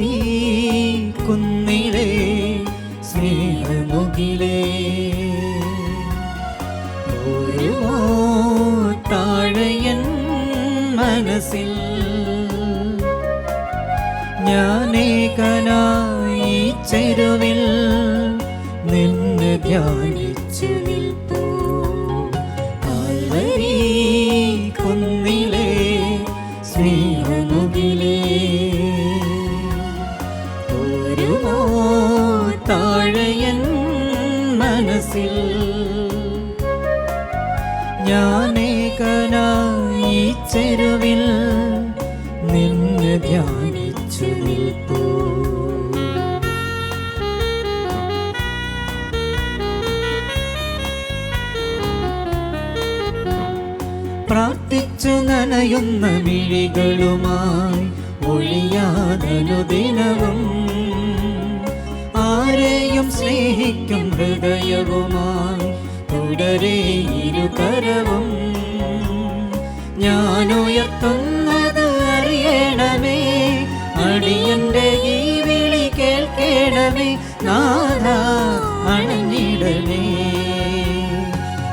Calvary കുന്നിലെ സ്നേഹമുകിലേ ഒരു താഴയൻ മനസ്സിൽ ഞാനേകനായി ചെരുവിൽ നിന്നെ ധ്യാനിച്ചു നിൽപ്പൂ. കാൽവരി കുന്നിലെ സ്നേഹമുകിലേ ഒരു താഴയൻ മനസ്സിൽ ഞാനേകനായി ചെരുവിൽ നിന്നെ ധ്യാനിച്ചു നിൽപ്പൂ. പ്രാർത്ഥിച്ചു നനയുന്ന മിഴികളുമായി ഒഴിയാതനുദിനവും ആരെയും സ്നേഹിക്കും ഹൃദയവുമായി തുടരെ ഇരുകരവും ഞാനുയർത്തുന്നത് അറിയണമേ. അടിയന്റെ ഈ വിളി കേൾക്കണമേ. നാഥ അണഞ്ഞിടണേ.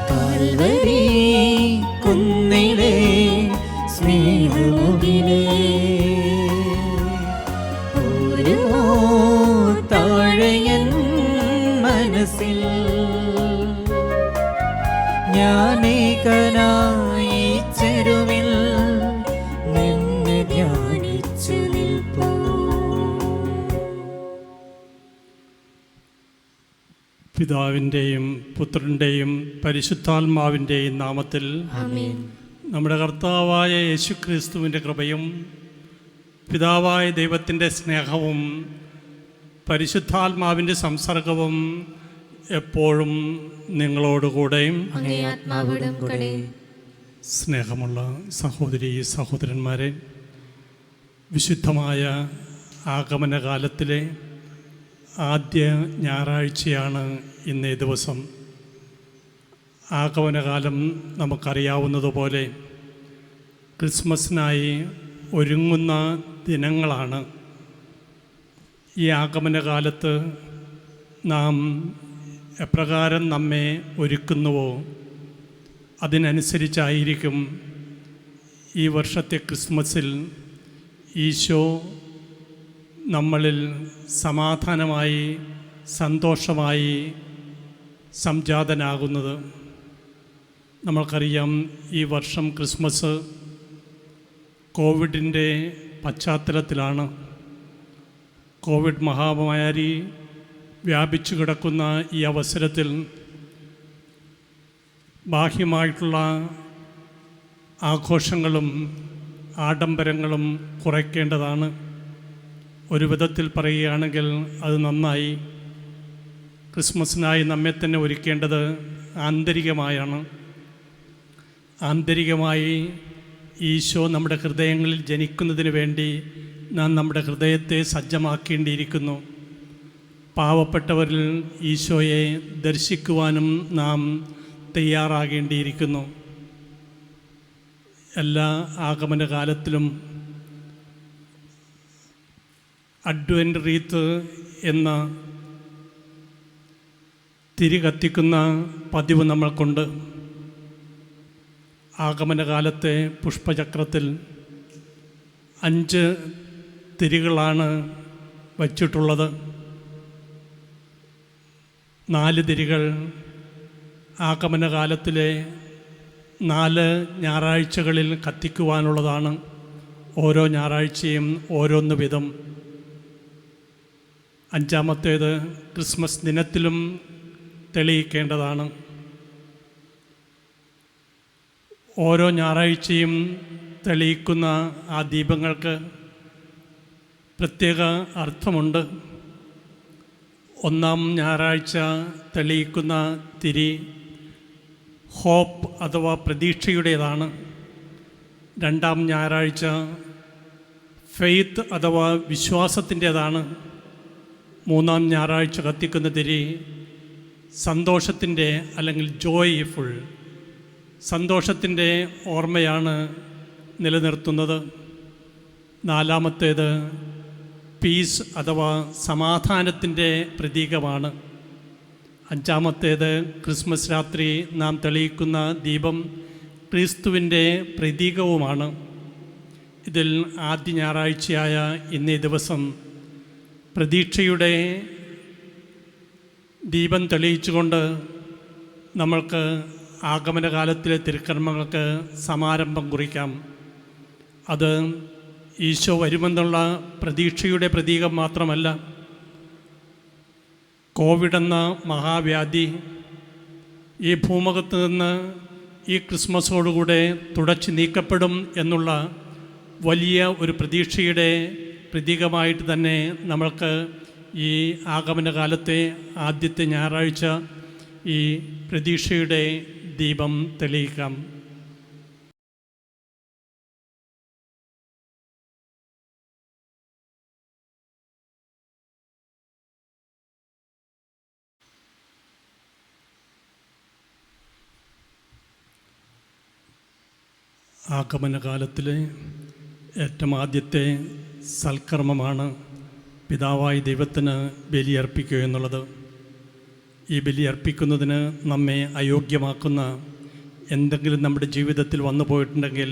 കാൽവരി കുന്നിലെ സ്നേഹമുകിലേ ഒരു താഴയൻ മനസ്സിൽ ഞാനേകനായി ചെരുവിൽ നിന്നെ ധ്യാനിച്ചു നിൽപ്പൂ. പിതാവിൻ്റെയും പുത്രൻ്റെയും പരിശുദ്ധാത്മാവിൻ്റെയും നാമത്തിൽ ആമേൻ. നമ്മുടെ കർത്താവായ യേശുക്രിസ്തുവിൻ്റെ കൃപയും പിതാവായ ദൈവത്തിൻ്റെ സ്നേഹവും പരിശുദ്ധാത്മാവിൻ്റെ സംസർഗവും എപ്പോഴും നിങ്ങളോടുകൂടെയും അങ്ങേ ആത്മാവോടും കൂടെ. സ്നേഹമുള്ള സഹോദരീ സഹോദരന്മാരെ, വിശുദ്ധമായ ആഗമനകാലത്തിലെ ആദ്യ ഞായറാഴ്ചയാണ് ഇന്നേ ദിവസം. ആഗമനകാലം നമുക്കറിയാവുന്നതുപോലെ ക്രിസ്മസിനായി ഒരുങ്ങുന്ന ദിനങ്ങളാണ്. ഈ ആഗമനകാലത്ത് നാം എപ്രകാരം നമ്മെ ഒരുക്കുന്നുവോ അതിനനുസരിച്ചായിരിക്കും ഈ വർഷത്തെ ക്രിസ്മസിൽ ഈശോ നമ്മളിൽ സമാധാനമായി സന്തോഷമായി സംജാതനാകുന്നത്. നമ്മൾക്കറിയാം, ഈ വർഷം ക്രിസ്മസ് കോവിഡിൻ്റെ പശ്ചാത്തലത്തിലാണ്. കോവിഡ് മഹാമാരി വ്യാപിച്ചു കിടക്കുന്ന ഈ അവസരത്തിൽ ബാഹ്യമായിട്ടുള്ള ആഘോഷങ്ങളും ആഡംബരങ്ങളും കുറയ്ക്കേണ്ടതാണ്. ഒരു വിധത്തിൽ പറയുകയാണെങ്കിൽ അത് നന്നായി. ക്രിസ്മസിനായി നമ്മെ തന്നെ ഒരുക്കേണ്ടത് ആന്തരികമായാണ്. ആന്തരികമായി ഈശോ നമ്മുടെ ഹൃദയങ്ങളിൽ ജനിക്കുന്നതിന് വേണ്ടി നാം നമ്മുടെ ഹൃദയത്തെ സജ്ജമാക്കേണ്ടിയിരിക്കുന്നു. പാവപ്പെട്ടവരിൽ ഈശോയെ ദർശിക്കുവാനും നാം തയ്യാറാകേണ്ടിയിരിക്കുന്നു. എല്ലാ ആഗമനകാലത്തിലും അഡ്വൻ്റ് റീത്ത് എന്ന തിരി കത്തിക്കുന്ന പതിവ് നമ്മൾക്കുണ്ട്. ആഗമനകാലത്തെ പുഷ്പചക്രത്തിൽ 5 തിരികളാണ് വച്ചിട്ടുള്ളത്. 4 തിരികൾ ആഗമനകാലത്തിലെ 4 ഞായറാഴ്ചകളിൽ കത്തിക്കുവാനുള്ളതാണ്. ഓരോ ഞായറാഴ്ചയും ഓരോന്ന് വീതം. 5-ാമത്തേത് ക്രിസ്മസ് ദിനത്തിലും തെളിയിക്കേണ്ടതാണ്. ഓരോ ഞായറാഴ്ചയും തെളിയിക്കുന്ന ആ ദീപങ്ങൾക്ക് പ്രത്യേക അർത്ഥമുണ്ട്. 1-ാം ഞായറാഴ്ച തെളിയിക്കുന്ന തിരി ഹോപ്പ് അഥവാ പ്രതീക്ഷയുടേതാണ്. 2-ാം ഞായറാഴ്ച ഫെയ്ത്ത് അഥവാ വിശ്വാസത്തിൻ്റേതാണ്. 3-ാം ഞായറാഴ്ച കത്തിക്കുന്ന തിരി സന്തോഷത്തിൻ്റെ അല്ലെങ്കിൽ ജോയ്ഫുൾ സന്തോഷത്തിൻ്റെ ഓർമ്മയാണ് നിലനിർത്തുന്നത്. 4-ാമത്തേത് പീസ് അഥവാ സമാധാനത്തിൻ്റെ പ്രതീകമാണ്. അഞ്ചാമത്തേത് ക്രിസ്മസ് രാത്രി നാം തെളിയിക്കുന്ന ദീപം ക്രിസ്തുവിൻ്റെ പ്രതീകവുമാണ്. ഇതിൽ ആദ്യ ഞായറാഴ്ചയായ ഇന്നേ ദിവസം പ്രതീക്ഷയുടെ ദീപം തെളിയിച്ചുകൊണ്ട് നമ്മൾക്ക് ആഗമനകാലത്തിലെ തിരുക്കർമ്മങ്ങൾക്ക് സമാരംഭം കുറിക്കാം. അത് ഈശോ വരുമെന്നുള്ള പ്രതീക്ഷയുടെ പ്രതീകം മാത്രമല്ല, കോവിഡ് എന്ന മഹാവ്യാധി ഈ ഭൂമുഖത്ത് നിന്ന് ഈ ക്രിസ്മസോടുകൂടെ തുടച്ചു നീക്കപ്പെടും എന്നുള്ള വലിയ ഒരു പ്രതീക്ഷയുടെ പ്രതീകമായിട്ട് തന്നെ നമ്മൾക്ക് ഈ ആഗമനകാലത്തെ ആദ്യത്തെ ഞായറാഴ്ച ഈ പ്രതീക്ഷയുടെ ദീപം തെളിയിക്കാം. ആഗമനകാലത്തിലെ ഏറ്റവും ആദ്യത്തെ സൽക്കർമ്മമാണ് പിതാവായ ദൈവത്തിന് ബലിയർപ്പിക്കുക എന്നുള്ളത്. ഈ ബലിയർപ്പിക്കുന്നതിന് നമ്മെ അയോഗ്യമാക്കുന്ന എന്തെങ്കിലും നമ്മുടെ ജീവിതത്തിൽ വന്നു പോയിട്ടുണ്ടെങ്കിൽ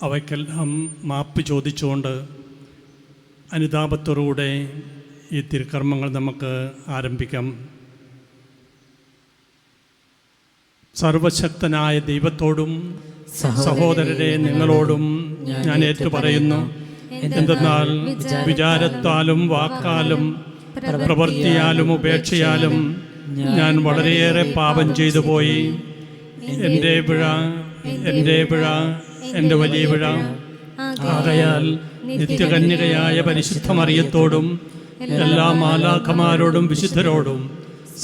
അവയ്ക്കെല്ലാം മാപ്പ് ചോദിച്ചുകൊണ്ട് അനുതാപത്തോടുകൂടെ ഈ തിരുക്കർമ്മങ്ങൾ നമുക്ക് ആരംഭിക്കാം. സർവശക്തനായ ദൈവത്തോടും സഹോദരരെ നിങ്ങളോടും ഞാൻ ഏറ്റുപറയുന്നു. എന്തെന്നാൽ വിചാരത്താലും വാക്കാലും പ്രവൃത്തിയാലും ഉപേക്ഷയാലും ഞാൻ വളരെയേറെ പാപം ചെയ്തു പോയി. എൻ്റെ പിഴ, എൻ്റെ വലിയ പിഴ. ആകയാൽ നിത്യകന്യകയായ പരിശുദ്ധ മറിയത്തോടും എല്ലാ മാലാഖമാരോടും വിശുദ്ധരോടും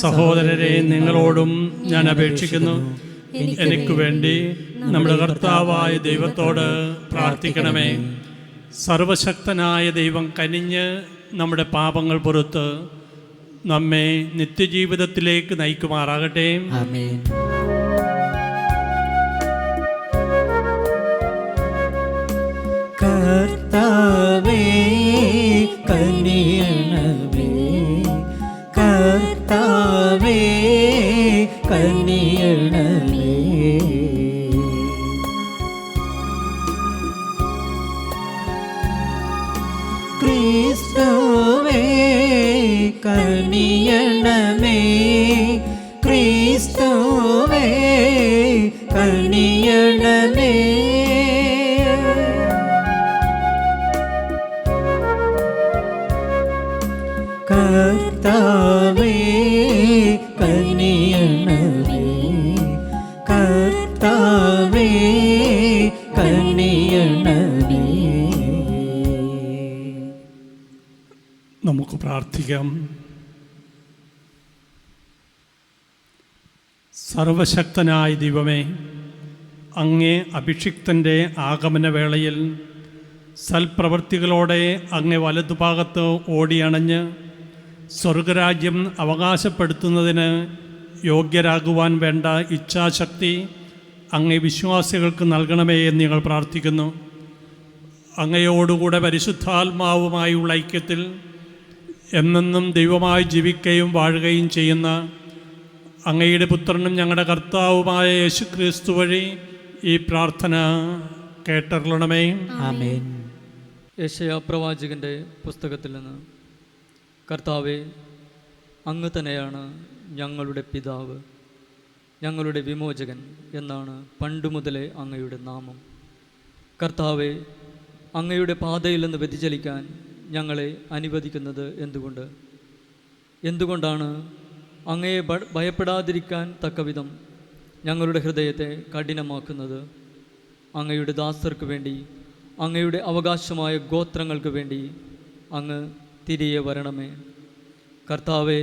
സഹോദരരെ നിങ്ങളോടും ഞാൻ അപേക്ഷിക്കുന്നു, എനിക്ക് വേണ്ടി നമ്മുടെ കർത്താവായ ദൈവത്തോട് പ്രാർത്ഥിക്കണമേ. സർവശക്തനായ ദൈവം കനിഞ്ഞ് നമ്മുടെ പാപങ്ങൾ പുറത്ത് നമ്മെ നിത്യജീവിതത്തിലേക്ക് നയിക്കുമാറാകട്ടെ. ആമേൻ. കർത്താവേ കനിയണമേ, കർത്താവേ കനിയണമേ. ക്രിസ്തുവേ കനിയണമേ, ക്രിസ്തുവേ കനിയണമേ. കർത്താവേ കനിയണമേ, കർത്താവേ കനിയണമേ. നമുക്ക് പ്രാർത്ഥിക്കാം. സർവശക്തനായ ദൈവമേ, അങ്ങേ അഭിഷിക്തൻ്റെ ആഗമനവേളയിൽ സൽപ്രവൃത്തികളോടെ അങ്ങേ വലതുഭാഗത്ത് ഓടിയണഞ്ഞ് സ്വർഗരാജ്യം അവകാശപ്പെടുത്തുന്നതിന് യോഗ്യരാകുവാൻ വേണ്ട ഇച്ഛാശക്തി അങ്ങേ വിശ്വാസികൾക്ക് നൽകണമേ എന്ന് ഞങ്ങൾ പ്രാർത്ഥിക്കുന്നു. അങ്ങയോടുകൂടെ പരിശുദ്ധാത്മാവുമായുള്ള ഐക്യത്തിൽ എന്നെന്നും ദൈവമായി ജീവിക്കുകയും വാഴുകയും ചെയ്യുന്ന അങ്ങയുടെ പുത്രനും ഞങ്ങളുടെ കർത്താവുമായ യേശുക്രിസ്തു വഴി ഈ പ്രാർത്ഥന കേട്ടരുളണമേ. ആമേൻ. യെശയ്യാ പ്രവാചകൻ്റെ പുസ്തകത്തിൽ നിന്ന്: കർത്താവേ, അങ്ങ് തന്നെയാണ് ഞങ്ങളുടെ പിതാവ്, ഞങ്ങളുടെ വിമോചകൻ എന്നാണ് പണ്ടുമുതലേ അങ്ങയുടെ നാമം. കർത്താവേ, അങ്ങയുടെ പാതയിൽ നിന്ന് വ്യതിചലിക്കാൻ ഞങ്ങളെ അനുവദിക്കുന്നത് എന്തുകൊണ്ടാണ് അങ്ങയെ ഭയപ്പെടാതിരിക്കാൻ തക്കവിധം ഞങ്ങളുടെ ഹൃദയത്തെ കഠിനമാക്കുന്നത്? അങ്ങയുടെ ദാസർക്ക് വേണ്ടി, അങ്ങയുടെ അവകാശമായ ഗോത്രങ്ങൾക്ക് വേണ്ടി അങ്ങ് തിരികെ വരണമേ. കർത്താവെ,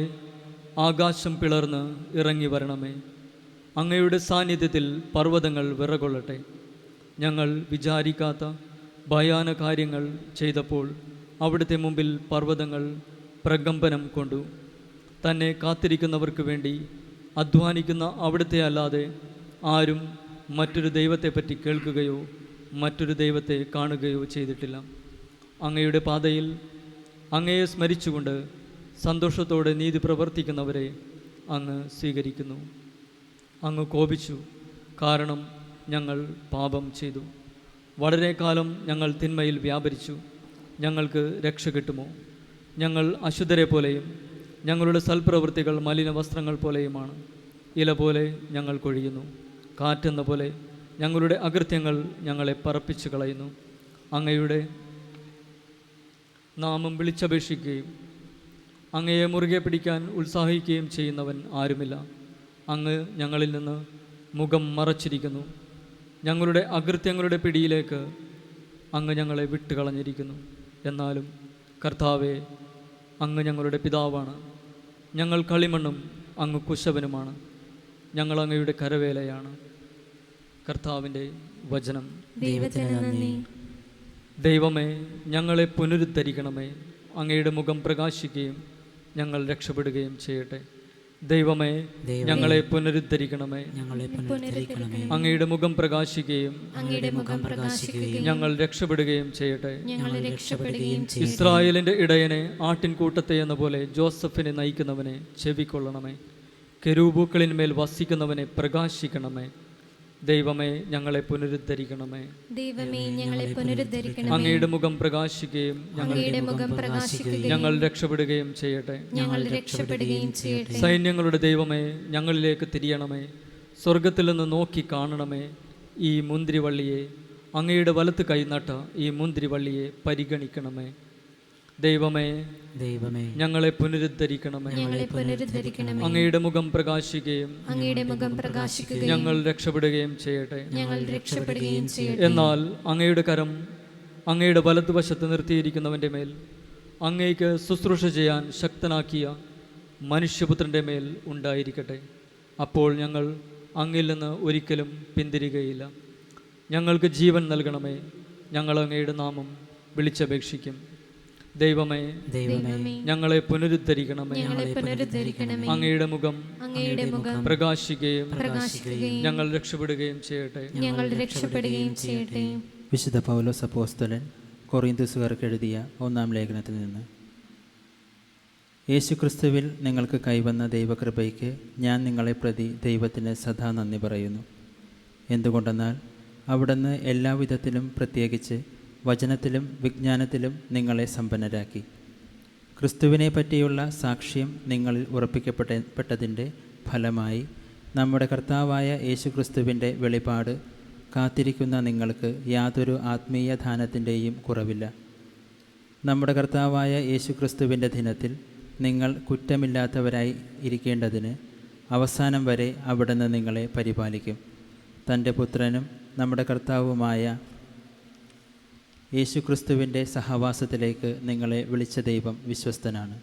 ആകാശം പിളർന്ന് ഇറങ്ങി വരണമേ. അങ്ങയുടെ സാന്നിധ്യത്തിൽ പർവ്വതങ്ങൾ വിറകൊള്ളട്ടെ. ഞങ്ങൾ വിചാരിക്കാത്ത ഭയാനക കാര്യങ്ങൾ ചെയ്തപ്പോൾ അവിടുത്തെ മുമ്പിൽ പർവ്വതങ്ങൾ പ്രകമ്പനം കൊണ്ടു. തന്നെ കാത്തിരിക്കുന്നവർക്ക് വേണ്ടി അധ്വാനിക്കുന്ന അവിടുത്തെ അല്ലാതെ ആരും മറ്റൊരു ദൈവത്തെപ്പറ്റി കേൾക്കുകയോ മറ്റൊരു ദൈവത്തെ കാണുകയോ ചെയ്തിട്ടില്ല. അങ്ങയുടെ പാതയിൽ അങ്ങയെ സ്മരിച്ചുകൊണ്ട് സന്തോഷത്തോടെ നീതി പ്രവർത്തിക്കുന്നവരെ അങ്ങ് സ്വീകരിക്കുന്നു. അങ്ങ് കോപിച്ചു, കാരണം ഞങ്ങൾ പാപം ചെയ്തു. വളരെ കാലം ഞങ്ങൾ തിന്മയിൽ വ്യാപരിച്ചു. ഞങ്ങൾക്ക് രക്ഷ കിട്ടുമോ? ഞങ്ങൾ അശുദ്ധരെ പോലെയും ഞങ്ങളുടെ സൽപ്രവൃത്തികൾ മലിന വസ്ത്രങ്ങൾ പോലെയുമാണ്. ഇല പോലെ ഞങ്ങൾ കൊഴിയുന്നു. കാറ്റെന്ന പോലെ ഞങ്ങളുടെ അകൃത്യങ്ങൾ ഞങ്ങളെ പറപ്പിച്ചു കളയുന്നു. അങ്ങയുടെ നാമം വിളിച്ചപേക്ഷിക്കുകയും അങ്ങയെ മുറുകെ പിടിക്കാൻ ഉത്സാഹിക്കുകയും ചെയ്യുന്നവൻ ആരുമില്ല. അങ്ങ് ഞങ്ങളിൽ നിന്ന് മുഖം മറച്ചിരിക്കുന്നു. ഞങ്ങളുടെ അകൃത്യങ്ങളുടെ പിടിയിലേക്ക് അങ്ങ് ഞങ്ങളെ വിട്ടുകളഞ്ഞിരിക്കുന്നു. എന്നാലും കർത്താവേ, അങ്ങ് ഞങ്ങളുടെ പിതാവാണ്. ഞങ്ങൾ കളിമണ്ണും അങ്ങ് കുശവനുമാണ്. ഞങ്ങൾ അങ്ങയുടെ കരവേലയാണ്. കർത്താവിൻ്റെ വചനം. ദൈവത്തിന് നന്ദി. ദൈവമേ, ഞങ്ങളെ പുനരുദ്ധരിക്കണമേ. അങ്ങയുടെ മുഖം പ്രകാശിക്കുകയും ഞങ്ങൾ രക്ഷപ്പെടുകയും ചെയ്യട്ടെ. ദൈവമേ, ഞങ്ങളെ പുനരുദ്ധരിക്കണമേ. ഞങ്ങളെ പുനരുദ്ധരിക്കണമേ. അങ്ങയുടെ മുഖം പ്രകാശിക്കുകയും അങ്ങയുടെ മുഖം പ്രകാശിക്കുകയും ഞങ്ങൾ രക്ഷപ്പെടുകയും ചെയ്യട്ടെ. ഞങ്ങൾ രക്ഷപ്പെടുകയും ചെയ്യട്ടെ. ഇസ്രായേലിൻ്റെ ഇടയനെ ആട്ടിൻകൂട്ടത്തെ എന്ന പോലെ ജോസഫിനെ നയിക്കുന്നവനെ ചെവിക്കൊള്ളണമേ. കെരൂബൂക്കളിന്മേൽ വസിക്കുന്നവനെ പ്രകാശിക്കണമേ. ദൈവമേ, ഞങ്ങളെ പുനരുദ്ധരിക്കണമേ. ദൈവമേ, ഞങ്ങളെ പുനരുദ്ധരിക്കണമേ. അങ്ങയുടെ മുഖം പ്രകാശിക്കുകയും അങ്ങയുടെ മുഖം പ്രകാശിക്കുകയും ഞങ്ങൾ രക്ഷപ്പെടുകയും ചെയ്യട്ടെ. ഞങ്ങൾ രക്ഷപ്പെടുകയും ചെയ്യട്ടെ. സൈന്യങ്ങളുടെ ദൈവമേ, ഞങ്ങളിലേക്ക് തിരിയണമേ. സ്വർഗത്തിൽ നിന്ന് നോക്കി കാണണമേ. ഈ മുന്തിരിവള്ളിയെ, അങ്ങയുടെ വലത്ത് കൈനട്ട ഈ മുന്തിരിവള്ളിയെ പരിഗണിക്കണമേ. ദൈവമേ, ദൈവമേ, ഞങ്ങളെ പുനരുദ്ധരിക്കണമേ. ഞങ്ങളെ പുനരുദ്ധരിക്കണമേ. അങ്ങയുടെ മുഖം പ്രകാശിക്കുകയും അങ്ങയുടെ മുഖം പ്രകാശിക്കുകയും ഞങ്ങൾ രക്ഷപ്പെടുകയും ചെയ്യട്ടെ. ഞങ്ങൾ രക്ഷപ്പെടുകയും ചെയ്യട്ടെ. എന്നാൽ അങ്ങയുടെ കരം അങ്ങയുടെ വലതുവശത്ത് നിർത്തിയിരിക്കുന്നവൻ്റെ മേൽ, അങ്ങേക്ക് ശുശ്രൂഷ ചെയ്യാൻ ശക്തനാക്കിയ മനുഷ്യപുത്രൻ്റെ മേൽ ഉണ്ടായിരിക്കട്ടെ. അപ്പോൾ ഞങ്ങൾ അങ്ങിൽ നിന്ന് ഒരിക്കലും പിന്തിരികയില്ല. ഞങ്ങൾക്ക് ജീവൻ നൽകണമേ. ഞങ്ങൾ അങ്ങയുടെ നാമം വിളിച്ചപേക്ഷിക്കും. ദൈവമേ, ദൈവമേ, ഞങ്ങളെ പുനരുദ്ധരിക്കണമേ. ഞങ്ങളെ പുനരുദ്ധരിക്കണമേ. അങ്ങയുടെ മുഖം അങ്ങയുടെ മുഖം പ്രകാശിക്കുകയും പ്രകാശിക്കുകയും ഞങ്ങൾ രക്ഷപ്പെടുകയും ചെയ്യട്ടെ. ഞങ്ങൾ രക്ഷപ്പെടുകയും ചെയ്യട്ടെ. വിശുദ്ധ പൗലോസ് അപ്പോസ്തലൻ കൊറിന്തോസുകാർക്ക് എഴുതിയ 1-ാം ലേഖനത്തിൽ നിന്ന്. യേശുക്രിസ്തുവിൽ നിങ്ങൾക്ക് കൈവന്ന ദൈവകൃപയ്ക്ക് ഞാൻ നിങ്ങളെ പ്രതി ദൈവത്തിന് സദാ നന്ദി പറയുന്നു. എന്തുകൊണ്ടെന്നാൽ അവിടുന്ന് എല്ലാവിധത്തിലും, പ്രത്യേകിച്ച് വചനത്തിലും വിജ്ഞാനത്തിലും നിങ്ങളെ സമ്പന്നരാക്കി. ക്രിസ്തുവിനെ പറ്റിയുള്ള സാക്ഷ്യം നിങ്ങളിൽ ഉറപ്പിക്കപ്പെട്ടതിൻ്റെ ഫലമായി നമ്മുടെ കർത്താവായ യേശുക്രിസ്തുവിൻ്റെ വെളിപാട് കാത്തിരിക്കുന്ന നിങ്ങൾക്ക് യാതൊരു ആത്മീയ ദാനത്തിൻ്റെയും കുറവില്ല. നമ്മുടെ കർത്താവായ യേശുക്രിസ്തുവിൻ്റെ ദിനത്തിൽ നിങ്ങൾ കുറ്റമില്ലാത്തവരായി ഇരിക്കേണ്ടതിന് അവസാനം വരെ അവിടുന്ന് നിങ്ങളെ പരിപാലിക്കും. തൻ്റെ പുത്രനും നമ്മുടെ കർത്താവുമായ യേശുക്രിസ്തുവിൻ്റെ സഹവാസത്തിലേക്ക് നിങ്ങളെ വിളിച്ച ദൈവം വിശ്വസ്തനാണ്.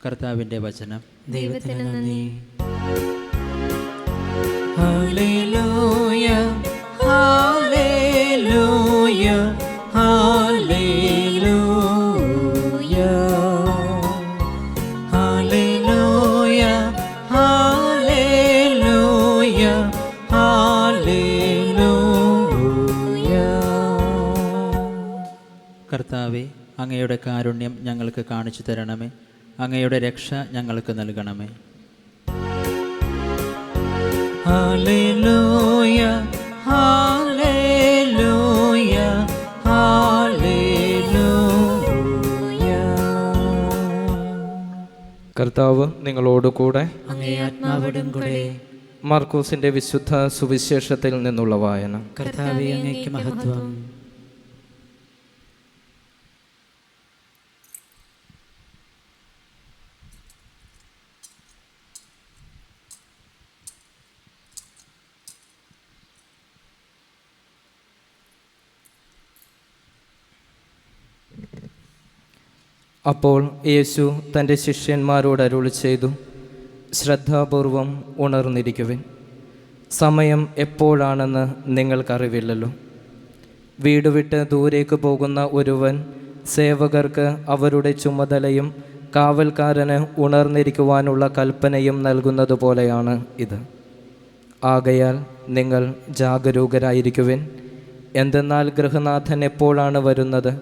കർത്താവിൻ്റെ വചനം. ദൈവത്തിന് നന്ദി. Hallelujah, hallelujah, hallelujah, hallelujah, hallelujah, hallelujah. കർത്താവെ, അങ്ങയുടെ കാരുണ്യം ഞങ്ങൾക്ക് കാണിച്ചു തരണമേ. അങ്ങയുടെ രക്ഷ ഞങ്ങൾക്ക് നൽകണമേ. Hallelujah, hallelujah, hallelujah. കർത്താവ് നിങ്ങളോടുകൂടെ. അങ്ങേ ആത്മാവോടും കൂടെ. മാർക്കോസിന്റെ വിശുദ്ധ സുവിശേഷത്തിൽ നിന്നുള്ള വായന. കർത്താവേ, അങ്ങേക്ക് മഹത്വം. അപ്പോൾ യേശു തൻ്റെ ശിഷ്യന്മാരോട് അരുളി ചെയ്തു, ശ്രദ്ധാപൂർവം ഉണർന്നിരിക്കുവിൻ. സമയം എപ്പോഴാണെന്ന് നിങ്ങൾക്കറിവില്ലല്ലോ. വീട് വിട്ട് ദൂരേക്ക് പോകുന്ന ഒരുവൻ സേവകർക്ക് അവരുടെ ചുമതലയും കാവൽക്കാരന് ഉണർന്നിരിക്കുവാനുള്ള കൽപ്പനയും നൽകുന്നത് പോലെയാണ് ഇത്. ആകയാൽ നിങ്ങൾ ജാഗരൂകരായിരിക്കുവിൻ. എന്തെന്നാൽ ഗൃഹനാഥൻ എപ്പോഴാണ് വരുന്നത്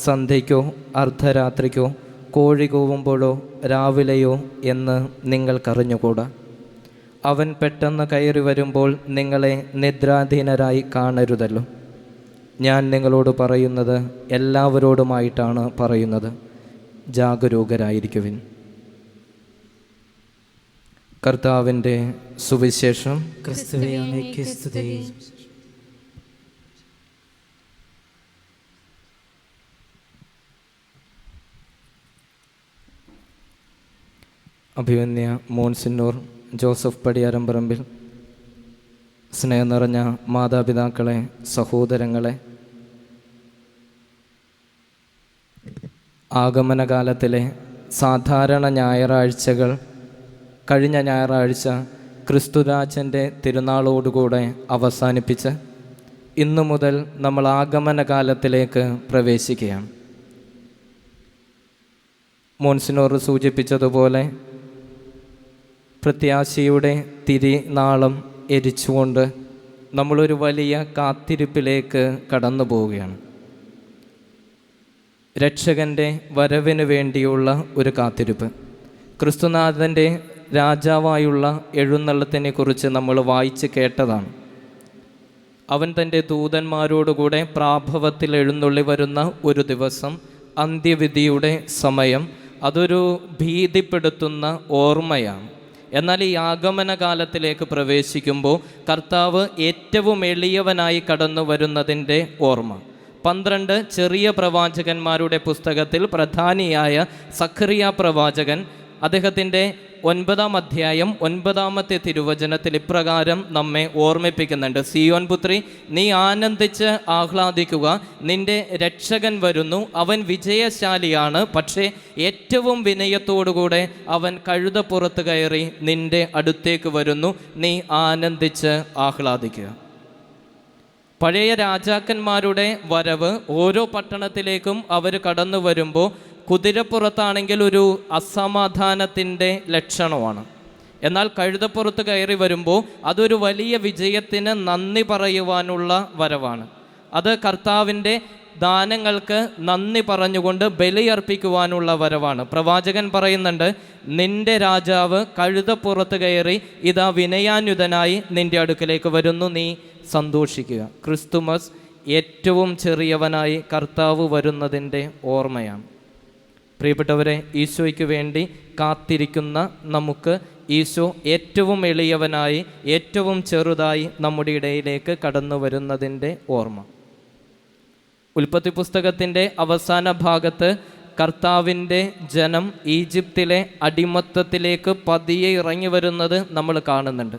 സന്ധ്യയ്ക്കോ അർദ്ധരാത്രിക്കോ കോഴി കൂവുമ്പോഴോ രാവിലെയോ എന്ന് നിങ്ങൾക്കറിഞ്ഞുകൂടാ. അവൻ പെട്ടെന്ന് കയറി വരുമ്പോൾ നിങ്ങളെ നിദ്രാധീനരായി കാണരുതല്ലോ. ഞാൻ നിങ്ങളോട് പറയുന്നത് എല്ലാവരോടുമായിട്ടാണ് പറയുന്നത്, ജാഗരൂകരായിരിക്കുവിൻ. കർത്താവിൻ്റെ സുവിശേഷം. ക്രിസ്തുവേ, അങ്ങേക്ക് സ്തുതി. അഭിമന്യ മോൺസിന്നൂർ ജോസഫ് പടിയാരംപറമ്പിൽ, സ്നേഹം നിറഞ്ഞ മാതാപിതാക്കളെ, സഹോദരങ്ങളെ, ആഗമനകാലത്തിലെ സാധാരണ ഞായറാഴ്ചകൾ കഴിഞ്ഞ ഞായറാഴ്ച ക്രിസ്തുരാജൻ്റെ തിരുനാളോടുകൂടെ അവസാനിപ്പിച്ച് ഇന്നു മുതൽ നമ്മൾ ആഗമനകാലത്തിലേക്ക് പ്രവേശിക്കുകയാണ്. മോൺസിനോർ സൂചിപ്പിച്ചതുപോലെ പ്രത്യാശയുടെ തിരിനാളം എരിച്ചുകൊണ്ട് നമ്മളൊരു വലിയ കാത്തിരിപ്പിലേക്ക് കടന്നു പോവുകയാണ്. രക്ഷകൻ്റെ വരവിന് വേണ്ടിയുള്ള ഒരു കാത്തിരിപ്പ്. ക്രിസ്തുനാഥൻ്റെ രാജാവായുള്ള എഴുന്നള്ളത്തിനെക്കുറിച്ച് നമ്മൾ വായിച്ച് കേട്ടതാണ്. അവൻ തൻ്റെ ദൂതന്മാരോടുകൂടെ പ്രാഭവത്തിൽ എഴുന്നള്ളി വരുന്ന ഒരു ദിവസം, അന്ത്യവിധിയുടെ സമയം, അതൊരു ഭീതിപ്പെടുത്തുന്ന ഓർമ്മയാണ്. എന്നാൽ ഈ ആഗമനകാലത്തിലേക്ക് പ്രവേശിക്കുമ്പോൾ കർത്താവ് ഏറ്റവും എളിയവനായി കടന്നു വരുന്നതിൻ്റെ ഓർമ്മ. 12 ചെറിയ പ്രവാചകന്മാരുടെ പുസ്തകത്തിൽ പ്രധാനിയായ സഖറിയ പ്രവാചകൻ അദ്ദേഹത്തിൻ്റെ 9-ാം അധ്യായം 9-ാമത്തെ തിരുവചനത്തിൽ ഇപ്രകാരം നമ്മെ ഓർമ്മിപ്പിക്കുന്നുണ്ട്: സിയോൻ പുത്രി, നീ ആനന്ദിച്ച് ആഹ്ലാദിക്കുക, നിന്റെ രക്ഷകൻ വരുന്നു, അവൻ വിജയശാലിയാണ്, പക്ഷേ ഏറ്റവും വിനയത്തോടുകൂടെ അവൻ കഴുതപ്പുറത്ത് കയറി നിന്റെ അടുത്തേക്ക് വരുന്നു, നീ ആനന്ദിച്ച് ആഹ്ലാദിക്കുക. പഴയ രാജാക്കന്മാരുടെ വരവ് ഓരോ പട്ടണത്തിലേക്കും അവർ കടന്നു വരുമ്പോൾ കുതിരപ്പുറത്താണെങ്കിൽ ഒരു അസമാധാനത്തിൻ്റെ ലക്ഷണമാണ്. എന്നാൽ കഴുതപ്പുറത്ത് കയറി വരുമ്പോൾ അതൊരു വലിയ വിജയത്തിന് നന്ദി പറയുവാനുള്ള വരവാണ്. അത് കർത്താവിൻ്റെ ദാനങ്ങൾക്ക് നന്ദി പറഞ്ഞുകൊണ്ട് ബലിയർപ്പിക്കുവാനുള്ള വരവാണ്. പ്രവാചകൻ പറയുന്നുണ്ട്, നിന്റെ രാജാവ് കഴുതപ്പുറത്ത് കയറി ഇതാ വിനയാന്യുതനായി നിന്റെ അടുക്കലേക്ക് വരുന്നു, നീ സന്തോഷിക്കുക. ക്രിസ്തുമസ് ഏറ്റവും ചെറിയവനായി കർത്താവ് വരുന്നതിൻ്റെ ഓർമ്മയാണ്. പ്രിയപ്പെട്ടവരെ, ഈശോയ്ക്ക് വേണ്ടി കാത്തിരിക്കുന്ന നമുക്ക് ഈശോ ഏറ്റവും എളിയവനായി, ഏറ്റവും ചെറുതായി നമ്മുടെ ഇടയിലേക്ക് കടന്നു വരുന്നതിൻ്റെ ഓർമ്മ. ഉൽപ്പത്തി പുസ്തകത്തിൻ്റെ അവസാന ഭാഗത്ത് കർത്താവിൻ്റെ ജനം ഈജിപ്തിലെ അടിമത്തത്തിലേക്ക് പതിയെ ഇറങ്ങി വരുന്നത് നമ്മൾ കാണുന്നുണ്ട്.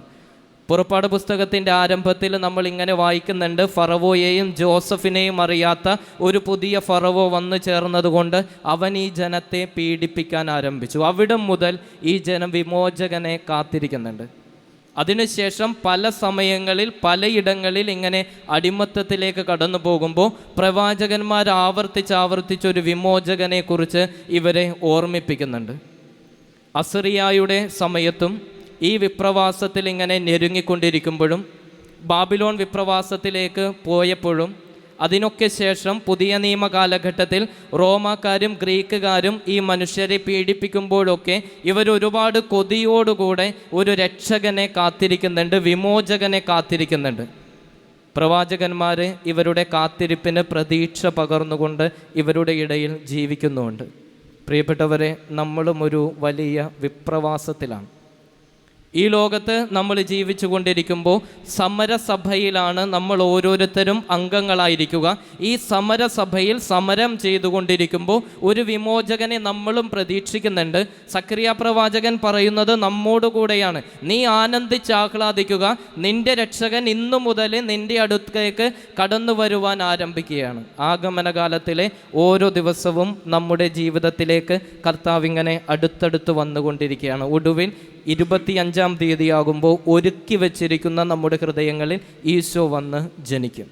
പുറപ്പാട് പുസ്തകത്തിൻ്റെ ആരംഭത്തിൽ നമ്മൾ ഇങ്ങനെ വായിക്കുന്നുണ്ട്: ഫറവോയെയും ജോസഫിനെയും അറിയാത്ത ഒരു പുതിയ ഫറവോ വന്നു ചേർന്നതുകൊണ്ട് അവൻ ഈ ജനത്തെ പീഡിപ്പിക്കാൻ ആരംഭിച്ചു. അവിടം മുതൽ ഈ ജനം വിമോചകനെ കാത്തിരിക്കുന്നുണ്ട്. അതിനുശേഷം പല സമയങ്ങളിൽ പലയിടങ്ങളിൽ ഇങ്ങനെ അടിമത്തത്തിലേക്ക് കടന്നു പോകുമ്പോൾ പ്രവാചകന്മാർ ആവർത്തിച്ചൊരു വിമോചകനെക്കുറിച്ച് ഇവരെ ഓർമ്മിപ്പിക്കുന്നുണ്ട്. അസിറിയായുടെ സമയത്തും ഈ വിപ്രവാസത്തിൽ ഇങ്ങനെ ഞെരുങ്ങിക്കൊണ്ടിരിക്കുമ്പോഴും ബാബിലോൺ വിപ്രവാസത്തിലേക്ക് പോയപ്പോഴും അതിനൊക്കെ ശേഷം പുതിയ നിയമ കാലഘട്ടത്തിൽ റോമാക്കാരും ഗ്രീക്കുകാരും ഈ മനുഷ്യരെ പീഡിപ്പിക്കുമ്പോഴൊക്കെ ഇവരൊരുപാട് കൊതിയോടുകൂടെ ഒരു രക്ഷകനെ കാത്തിരിക്കുന്നുണ്ട്, വിമോചകനെ കാത്തിരിക്കുന്നുണ്ട്. പ്രവാചകന്മാർ ഇവരുടെ കാത്തിരിപ്പിന് പ്രതീക്ഷ പകർന്നുകൊണ്ട് ഇവരുടെ ഇടയിൽ ജീവിക്കുന്നുമുണ്ട്. പ്രിയപ്പെട്ടവരെ, നമ്മളും ഒരു വലിയ വിപ്രവാസത്തിലാണ്. ഈ ലോകത്ത് നമ്മൾ ജീവിച്ചു കൊണ്ടിരിക്കുമ്പോൾ സമരസഭയിലാണ് നമ്മൾ ഓരോരുത്തരും അംഗങ്ങളായിരിക്കുക. ഈ സമരസഭയിൽ സമരം ചെയ്തുകൊണ്ടിരിക്കുമ്പോൾ ഒരു വിമോചകനെ നമ്മളും പ്രതീക്ഷിക്കുന്നുണ്ട്. സക്കറിയ പ്രവാചകൻ പറയുന്നത് നമ്മോടുകൂടെയാണ്: നീ ആനന്ദിച്ച് ആഹ്ലാദിക്കുക, നിന്റെ രക്ഷകൻ ഇന്നു മുതൽ നിന്റെ അടുത്തേക്ക് കടന്നു വരുവാൻ ആരംഭിക്കുകയാണ്. ആഗമനകാലത്തിലെ ഓരോ ദിവസവും നമ്മുടെ ജീവിതത്തിലേക്ക് കർത്താവ് ഇങ്ങനെ അടുത്തടുത്ത് വന്നുകൊണ്ടിരിക്കുകയാണ്. ഒടുവിൽ 25-ാം തീയതിയാകുമ്പോൾ ഒരുക്കി വച്ചിരിക്കുന്ന നമ്മുടെ ഹൃദയങ്ങളിൽ ഈശോ വന്ന് ജനിക്കും.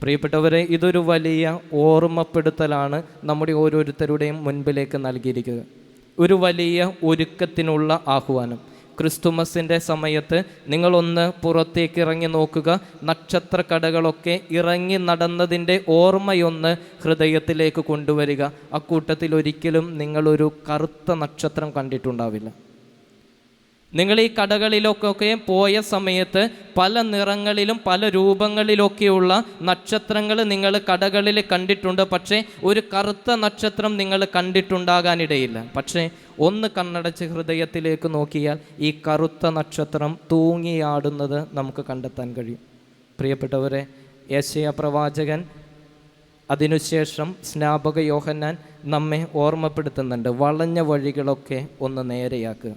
പ്രിയപ്പെട്ടവരെ, ഇതൊരു വലിയ ഓർമ്മപ്പെടുത്തലാണ് നമ്മുടെ ഓരോരുത്തരുടെയും മുൻപിലേക്ക് നൽകിയിരിക്കുക. ഒരു വലിയ ഒരുക്കത്തിനുള്ള ആഹ്വാനം. ക്രിസ്തുമസിൻ്റെ സമയത്ത് നിങ്ങളൊന്ന് പുറത്തേക്ക് ഇറങ്ങി നോക്കുക. നക്ഷത്രക്കടകളൊക്കെ ഇറങ്ങി നടന്നതിൻ്റെ ഓർമ്മയൊന്ന് ഹൃദയത്തിലേക്ക് കൊണ്ടുവരിക. അക്കൂട്ടത്തിൽ ഒരിക്കലും നിങ്ങളൊരു കറുത്ത നക്ഷത്രം കണ്ടിട്ടുണ്ടാവില്ല. നിങ്ങൾ ഈ കടകളിലൊക്കെ പോയ സമയത്ത് പല നിറങ്ങളിലും പല രൂപങ്ങളിലൊക്കെയുള്ള നക്ഷത്രങ്ങൾ നിങ്ങൾ കടകളിൽ കണ്ടിട്ടുണ്ട്. പക്ഷേ ഒരു കറുത്ത നക്ഷത്രം നിങ്ങൾ കണ്ടിട്ടുണ്ടാകാനിടയില്ല. പക്ഷേ ഒന്ന് കണ്ണടച്ച് ഹൃദയത്തിലേക്ക് നോക്കിയാൽ ഈ കറുത്ത നക്ഷത്രം തൂങ്ങിയാടുന്നത് നമുക്ക് കണ്ടെത്താൻ കഴിയും. പ്രിയപ്പെട്ടവരെ, യെശയ്യാ പ്രവാചകൻ അതിനുശേഷം സ്നാപക യോഹന്നാൻ നമ്മെ ഓർമ്മപ്പെടുത്തുന്നുണ്ട്, വളഞ്ഞ വഴികളൊക്കെ ഒന്ന് നേരെയാക്കുക.